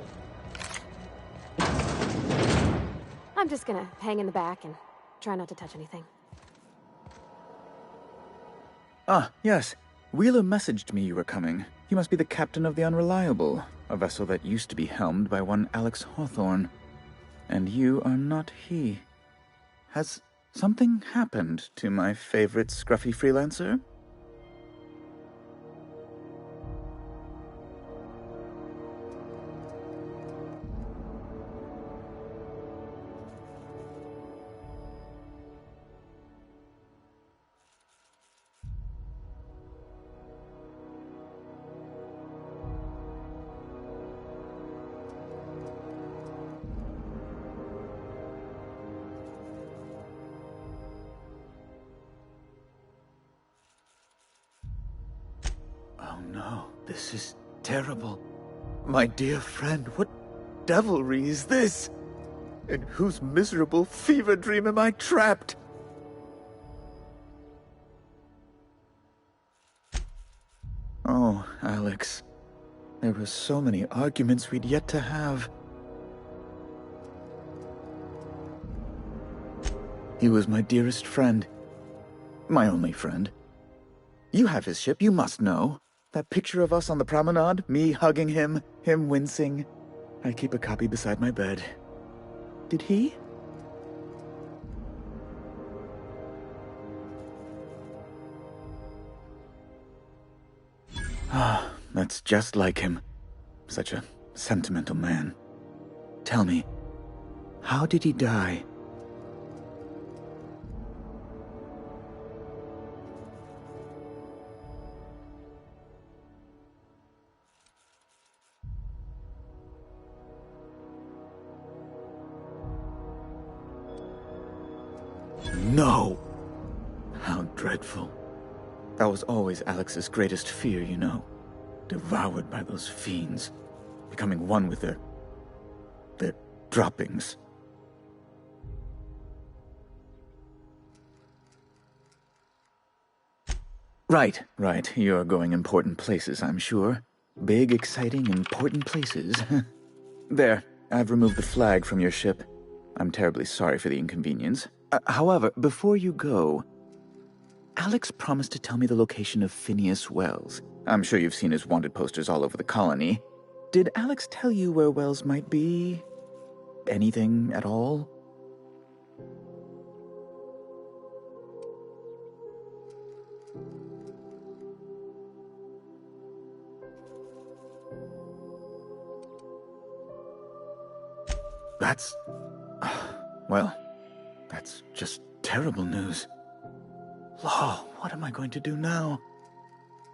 I'm just gonna hang in the back and try not to touch anything. Ah, yes. Wheeler messaged me you were coming. You must be the captain of the Unreliable, a vessel that used to be helmed by one Alex Hawthorne. And you are not he. Has something happened to my favorite scruffy freelancer? Oh no, this is terrible. My dear friend, what devilry is this? In whose miserable fever dream am I trapped? Oh, Alex. There were so many arguments we'd yet to have. He was my dearest friend. My only friend. You have his ship, you must know. That picture of us on the promenade, me hugging him, him wincing. I keep a copy beside my bed. Did he? Ah, that's just like him. Such a sentimental man. Tell me, how did he die? No! How dreadful. That was always Alex's greatest fear, you know. Devoured by those fiends. Becoming one with their droppings. Right. You're going important places, I'm sure. Big, exciting, important places. There, I've removed the flag from your ship. I'm terribly sorry for the inconvenience. However, before you go, Alex promised to tell me the location of Phineas Wells. I'm sure you've seen his wanted posters all over the colony. Did Alex tell you where Wells might be? Anything at all? Well, that's just terrible news. Law, what am I going to do now?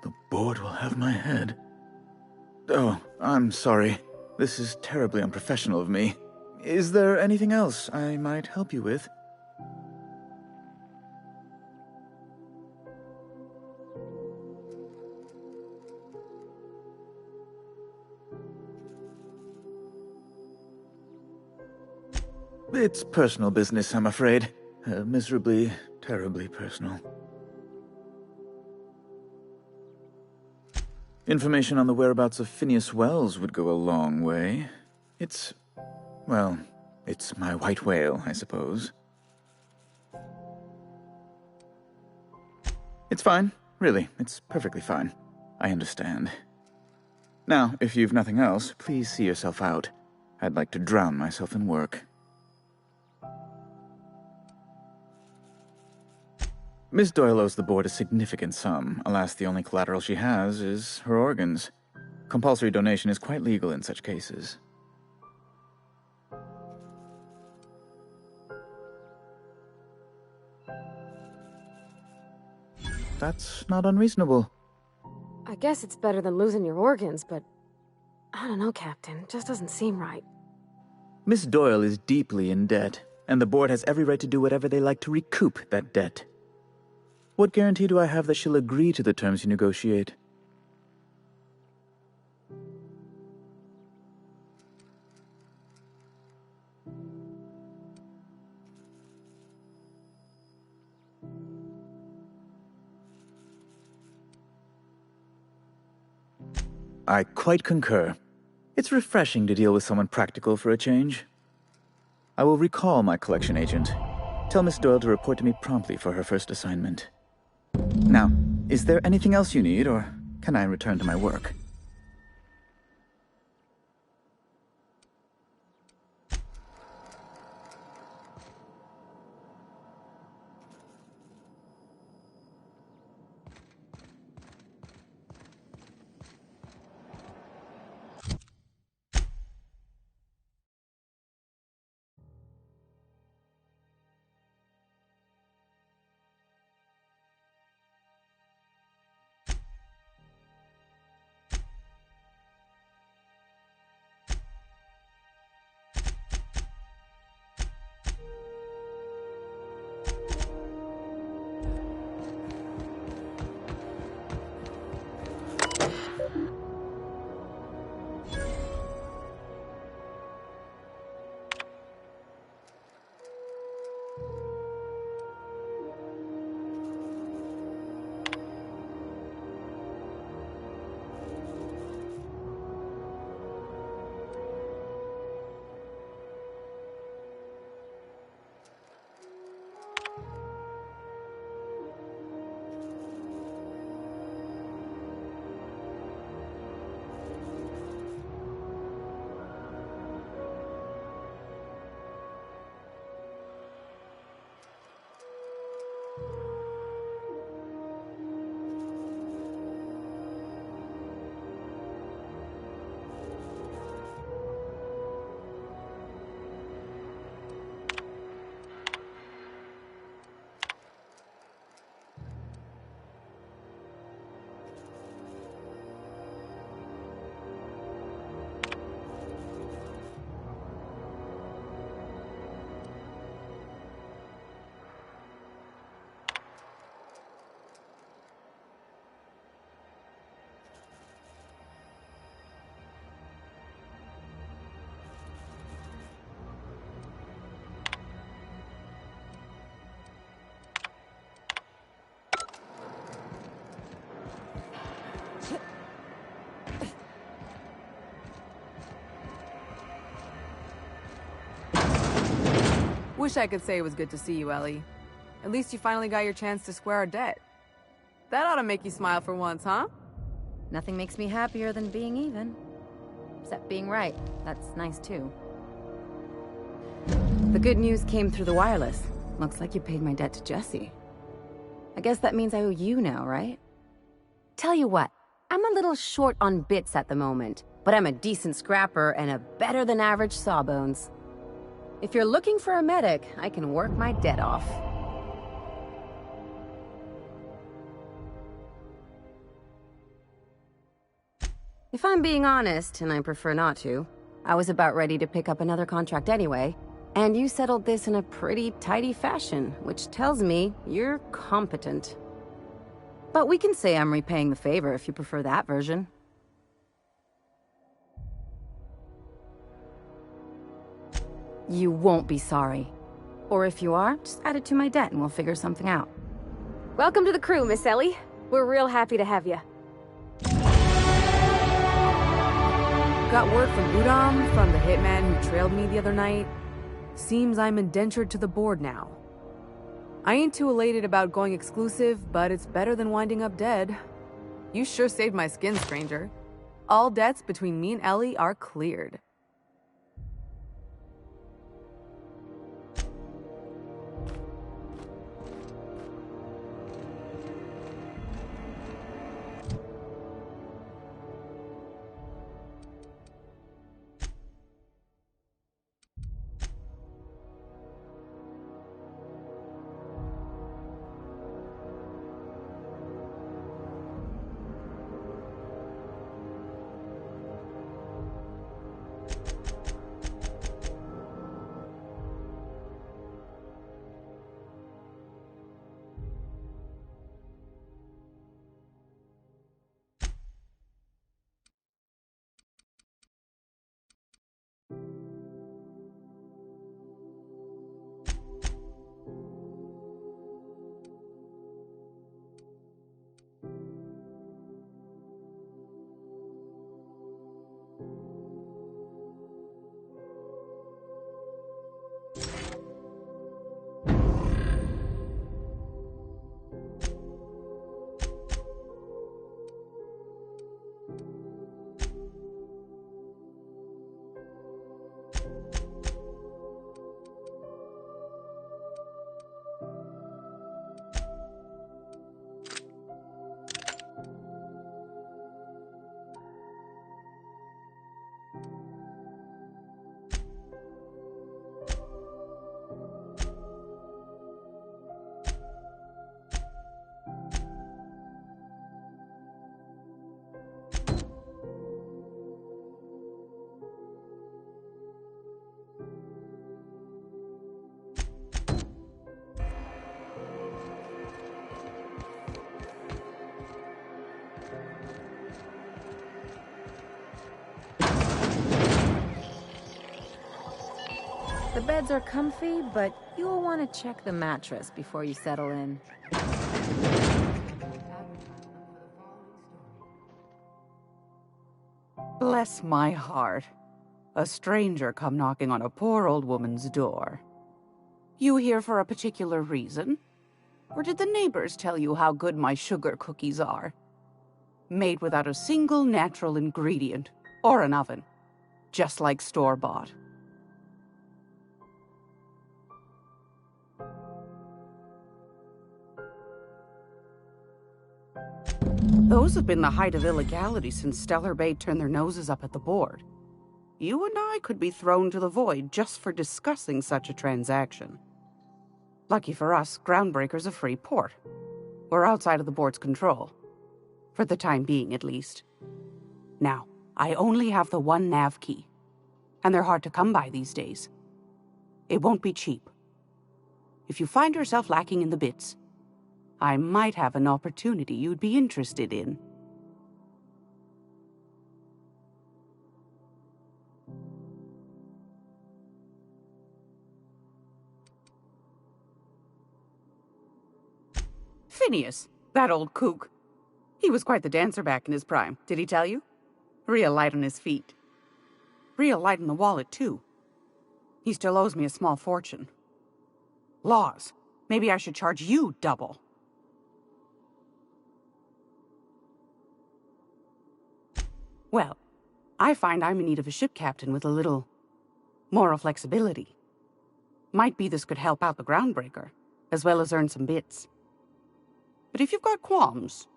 The board will have my head. Oh, I'm sorry. This is terribly unprofessional of me. Is there anything else I might help you with? It's personal business, I'm afraid. Miserably, terribly personal. Information on the whereabouts of Phineas Wells would go a long way. It's my white whale, I suppose. It's fine. Really, it's perfectly fine. I understand. Now, if you've nothing else, please see yourself out. I'd like to drown myself in work. Miss Doyle owes the board a significant sum. Alas, the only collateral she has is her organs. Compulsory donation is quite legal in such cases. That's not unreasonable. I guess it's better than losing your organs, but I don't know, Captain. It just doesn't seem right. Miss Doyle is deeply in debt, and the board has every right to do whatever they like to recoup that debt. What guarantee do I have that she'll agree to the terms you negotiate? I quite concur. It's refreshing to deal with someone practical for a change. I will recall my collection agent. Tell Miss Doyle to report to me promptly for her first assignment. Now, is there anything else you need, or can I return to my work? Wish I could say it was good to see you, Ellie. At least you finally got your chance to square our debt. That ought to make you smile for once, huh? Nothing makes me happier than being even. Except being right. That's nice, too. The good news came through the wireless. Looks like you paid my debt to Jesse. I guess that means I owe you now, right? Tell you what, I'm a little short on bits at the moment, but I'm a decent scrapper and a better-than-average sawbones. If you're looking for a medic, I can work my debt off. If I'm being honest, and I prefer not to, I was about ready to pick up another contract anyway, and you settled this in a pretty tidy fashion, which tells me you're competent. But we can say I'm repaying the favor if you prefer that version. You won't be sorry. Or if you are, just add it to my debt and we'll figure something out. Welcome to the crew, Miss Ellie. We're real happy to have you. Got word from Udom, from the hitman who trailed me the other night. Seems I'm indentured to the board now. I ain't too elated about going exclusive, but it's better than winding up dead. You sure saved my skin, stranger. All debts between me and Ellie are cleared. The beds are comfy, but you'll want to check the mattress before you settle in. Bless my heart. A stranger come knocking on a poor old woman's door. You here for a particular reason? Or did the neighbors tell you how good my sugar cookies are? Made without a single natural ingredient, or an oven. Just like store-bought. Those have been the height of illegality since Stellar Bay turned their noses up at the board. You and I could be thrown to the void just for discussing such a transaction. Lucky for us, Groundbreaker's a free port. We're outside of the board's control. For the time being, at least. Now, I only have the one nav key. And they're hard to come by these days. It won't be cheap. If you find yourself lacking in the bits, I might have an opportunity you'd be interested in. Phineas, that old kook. He was quite the dancer back in his prime, did he tell you? Real light on his feet. Real light on the wallet, too. He still owes me a small fortune. Laws. Maybe I should charge you double. Well, I find I'm in need of a ship captain with a little moral flexibility. Might be this could help out the Groundbreaker, as well as earn some bits. But if you've got qualms...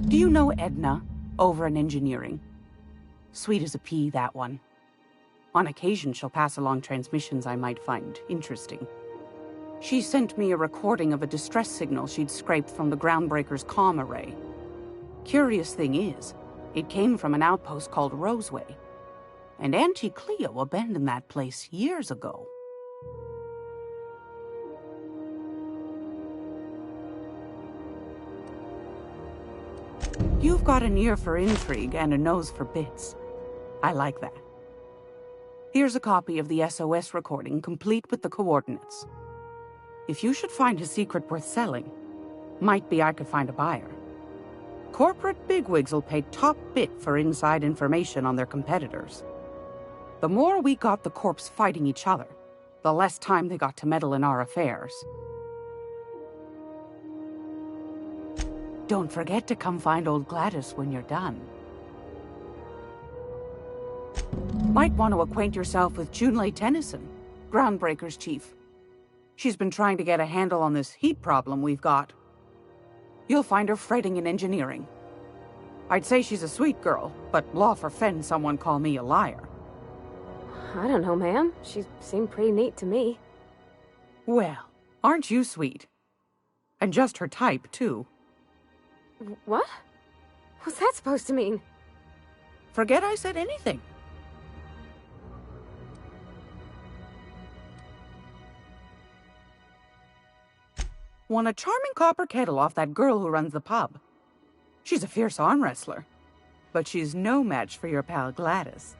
Do you know Edna, over in engineering? Sweet as a pea, that one. On occasion, she'll pass along transmissions I might find interesting. She sent me a recording of a distress signal she'd scraped from the Groundbreaker's comm array. Curious thing is, it came from an outpost called Roseway. And Auntie Cleo abandoned that place years ago. You've got an ear for intrigue and a nose for bits. I like that. Here's a copy of the SOS recording, complete with the coordinates. If you should find a secret worth selling, might be I could find a buyer. Corporate bigwigs will pay top bit for inside information on their competitors. The more we got the corps fighting each other, the less time they got to meddle in our affairs. Don't forget to come find old Gladys when you're done. Might want to acquaint yourself with Junlei Tennyson, Groundbreaker's chief. She's been trying to get a handle on this heat problem we've got. You'll find her fretting in engineering. I'd say she's a sweet girl, but law forfend someone call me a liar. I don't know, ma'am. She seemed pretty neat to me. Well, aren't you sweet? And just her type, too. What? What's that supposed to mean? Forget I said anything. Won a charming copper kettle off that girl who runs the pub. She's a fierce arm wrestler, but she's no match for your pal Gladys.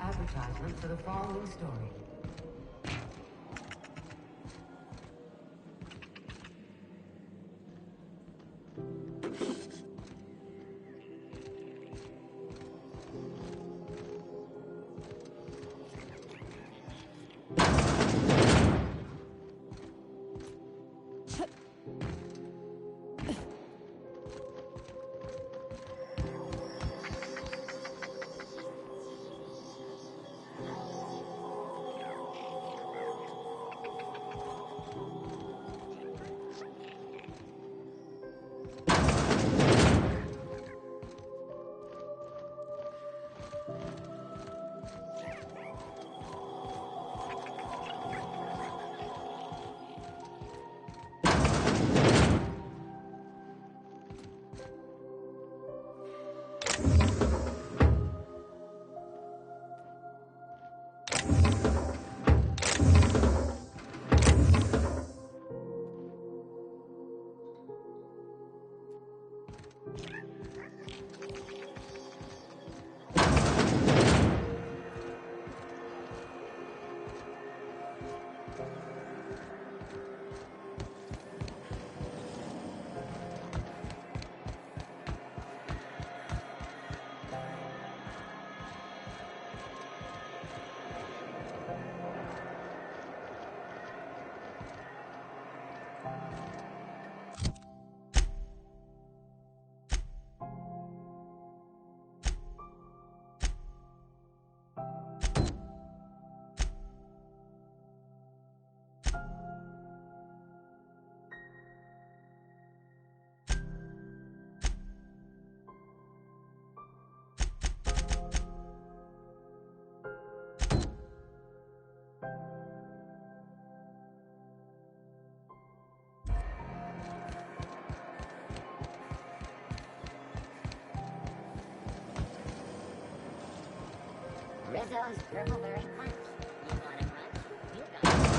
Advertisement for the following story. Rizzo's Purpleberry Punch. You want a crunch? You got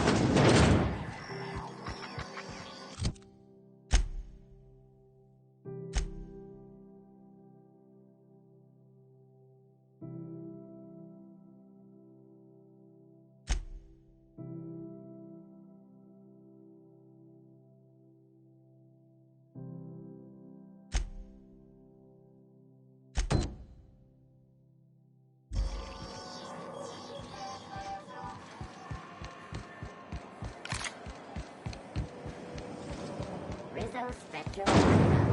Rizzo's Spectral Rainbow.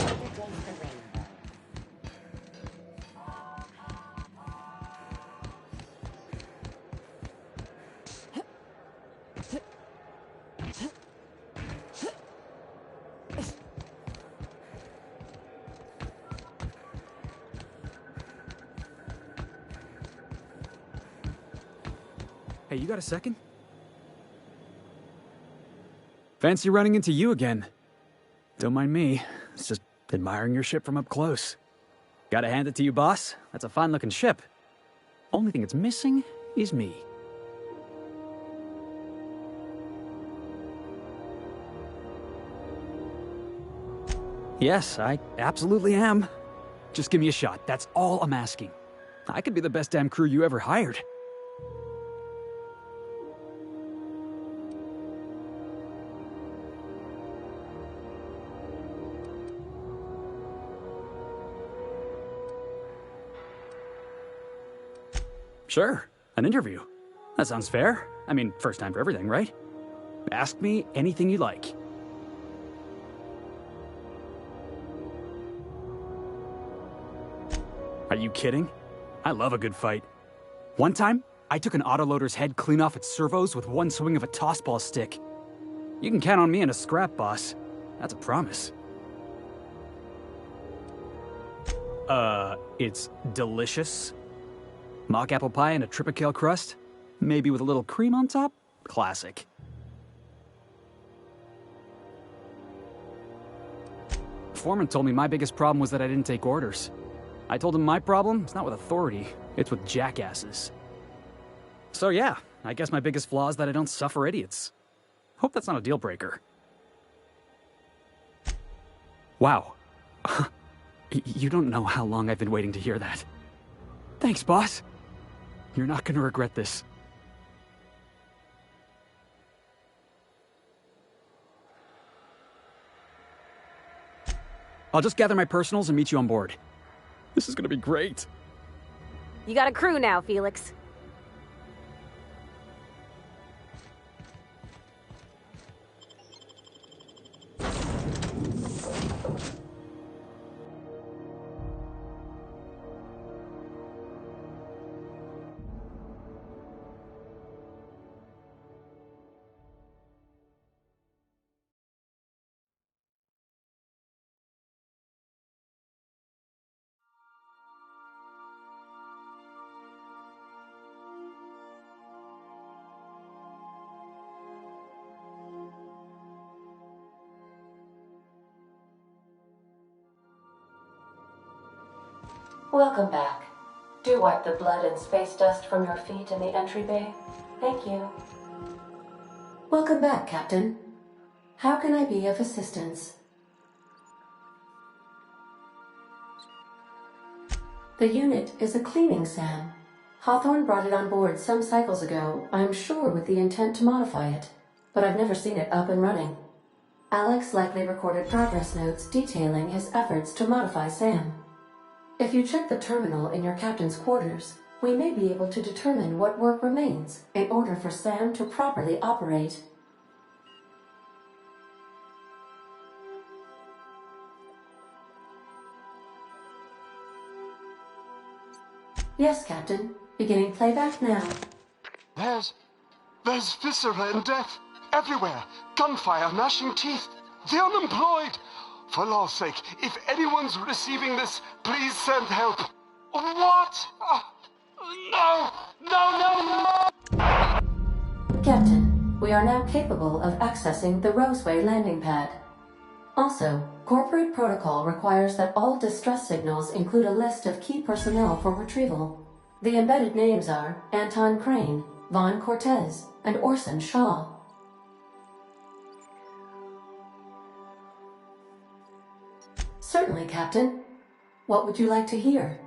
Intertaste the rainbow. Hey, you got a second? Fancy running into you again. Don't mind me. It's just admiring your ship from up close. Gotta hand it to you, boss. That's a fine-looking ship. Only thing it's missing is me. Yes, I absolutely am. Just give me a shot. That's all I'm asking. I could be the best damn crew you ever hired. Sure, an interview. That sounds fair. I mean, first time for everything, right? Ask me anything you like. Are you kidding? I love a good fight. One time, I took an autoloader's head clean off its servos with one swing of a tossball stick. You can count on me in a scrap, boss. That's a promise. It's delicious. Mock apple pie and a tripicale crust? Maybe with a little cream on top? Classic. Foreman told me my biggest problem was that I didn't take orders. I told him my problem is not with authority, it's with jackasses. So yeah, I guess my biggest flaw is that I don't suffer idiots. Hope that's not a deal breaker. Wow. You don't know how long I've been waiting to hear that. Thanks, boss. You're not gonna regret this. I'll just gather my personals and meet you on board. This is gonna be great. You got a crew now, Felix. Welcome back. Do wipe the blood and space dust from your feet in the entry bay. Thank you. Welcome back, Captain. How can I be of assistance? The unit is a cleaning SAM. Hawthorne brought it on board some cycles ago, I'm sure with the intent to modify it, but I've never seen it up and running. Alex likely recorded progress notes detailing his efforts to modify Sam. If you check the terminal in your captain's quarters, we may be able to determine what work remains in order for Sam to properly operate. Yes, Captain. Beginning playback now. There's viscera and death everywhere. Gunfire, gnashing teeth. The unemployed. For law's sake, if anyone's receiving this, please send help. What? No! Captain, we are now capable of accessing the Roseway landing pad. Also, corporate protocol requires that all distress signals include a list of key personnel for retrieval. The embedded names are Anton Crane, Vaughn Cortez, and Orson Shaw. Certainly, Captain. What would you like to hear?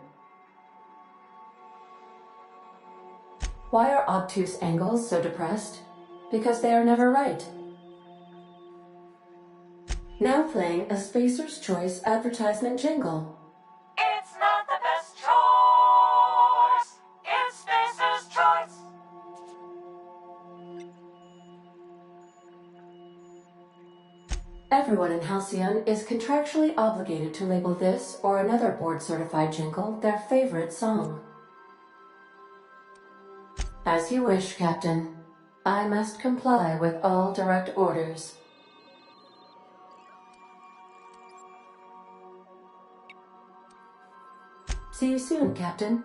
Why are obtuse angles so depressed? Because they are never right. Now playing a Spacer's Choice advertisement jingle. It's not the best choice. It's Spacer's Choice. Everyone in Halcyon is contractually obligated to label this or another board-certified jingle their favorite song. As you wish, Captain. I must comply with all direct orders. See you soon, Captain.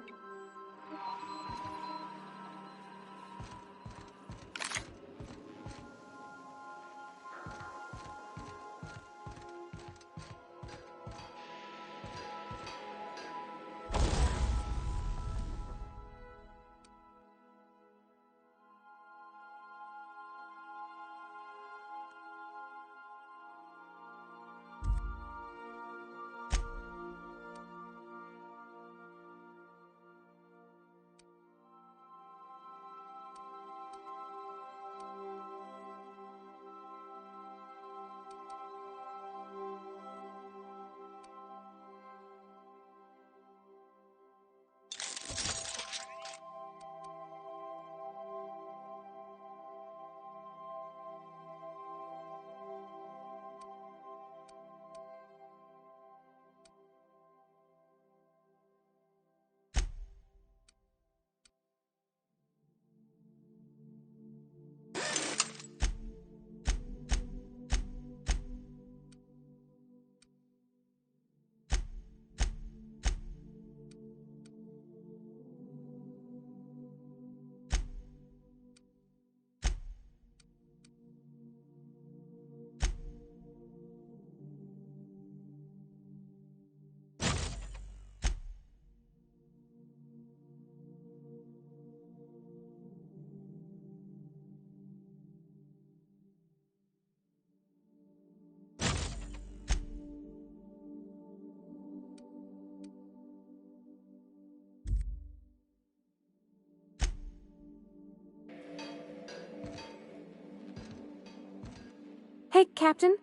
Hey, Captain.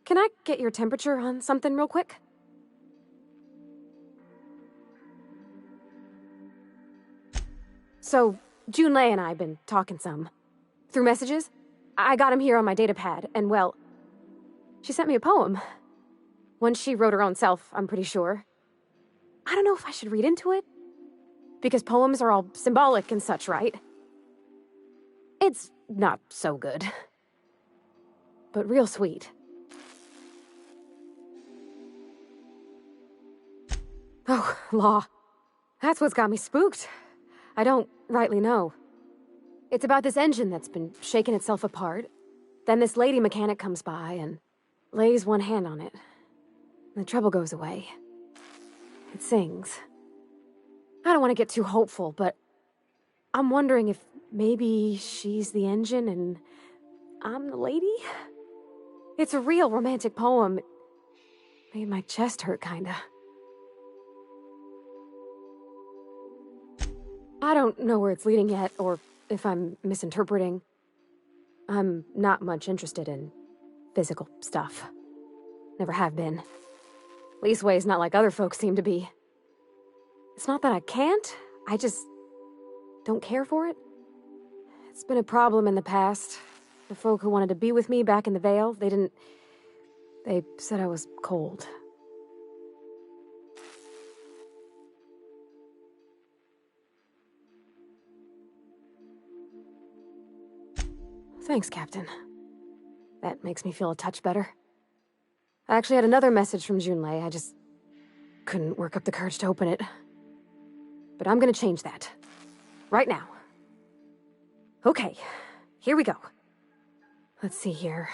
Can I get your temperature on something real quick? So, Junlei and I have been talking some. Through messages. I got him here on my datapad, and well, she sent me a poem. One she wrote her own self, I'm pretty sure. I don't know if I should read into it. Because poems are all symbolic and such, right? It's not so good. But real sweet. Oh, law. That's what's got me spooked. I don't rightly know. It's about this engine that's been shaking itself apart. Then this lady mechanic comes by and lays one hand on it. And the trouble goes away. It sings. I don't want to get too hopeful, but I'm wondering if maybe she's the engine and I'm the lady? It's a real romantic poem. It made my chest hurt, kinda. I don't know where it's leading yet, or if I'm misinterpreting. I'm not much interested in physical stuff. Never have been. Leastways not like other folks seem to be. It's not that I can't, I just don't care for it. It's been a problem in the past. The folk who wanted to be with me back in the Vale, they said I was cold. Thanks, Captain. That makes me feel a touch better. I actually had another message from Junlei. I just couldn't work up the courage to open it. But I'm gonna change that. Right now. Okay, here we go. Let's see here.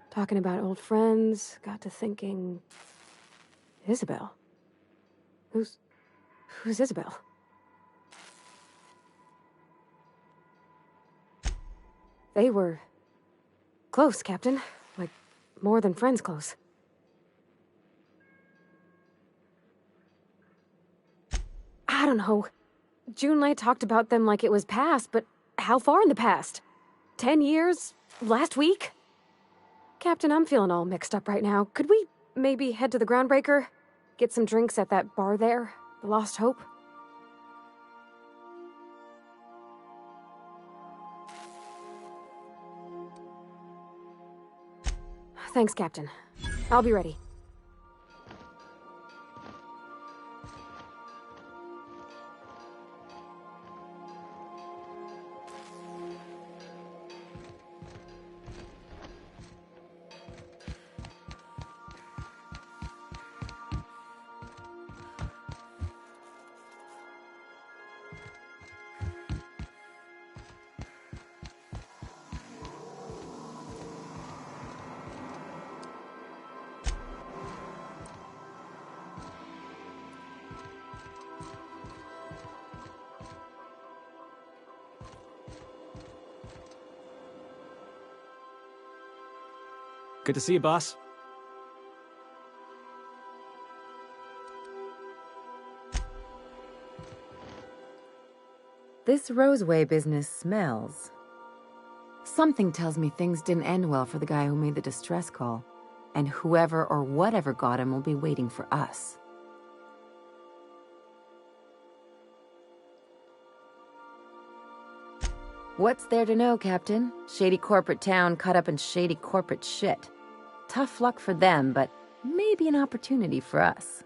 Talking about old friends, got to thinking... Isabel? Who's Isabel? They were... close, Captain. Like, more than friends close. I don't know. Junlei talked about them like it was past, but how far in the past? 10 years? Last week? Captain, I'm feeling all mixed up right now. Could we maybe head to the Groundbreaker? Get some drinks at that bar there? The Lost Hope? Thanks, Captain. I'll be ready. Good to see you, boss. This Roseway business smells. Something tells me things didn't end well for the guy who made the distress call, and whoever or whatever got him will be waiting for us. What's there to know, Captain? Shady corporate town caught up in shady corporate shit. Tough luck for them, but maybe an opportunity for us.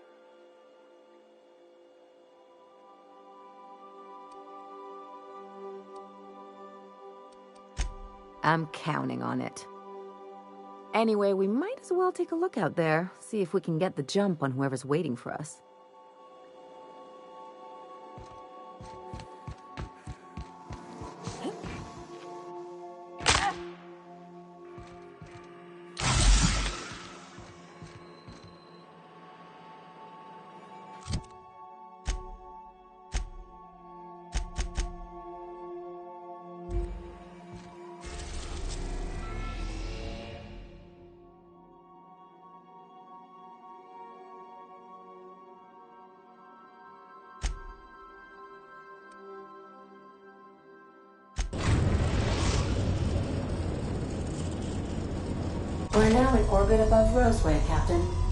I'm counting on it. Anyway, we might as well take a look out there, see if we can get the jump on whoever's waiting for us. We're now in orbit above Roseway, Captain.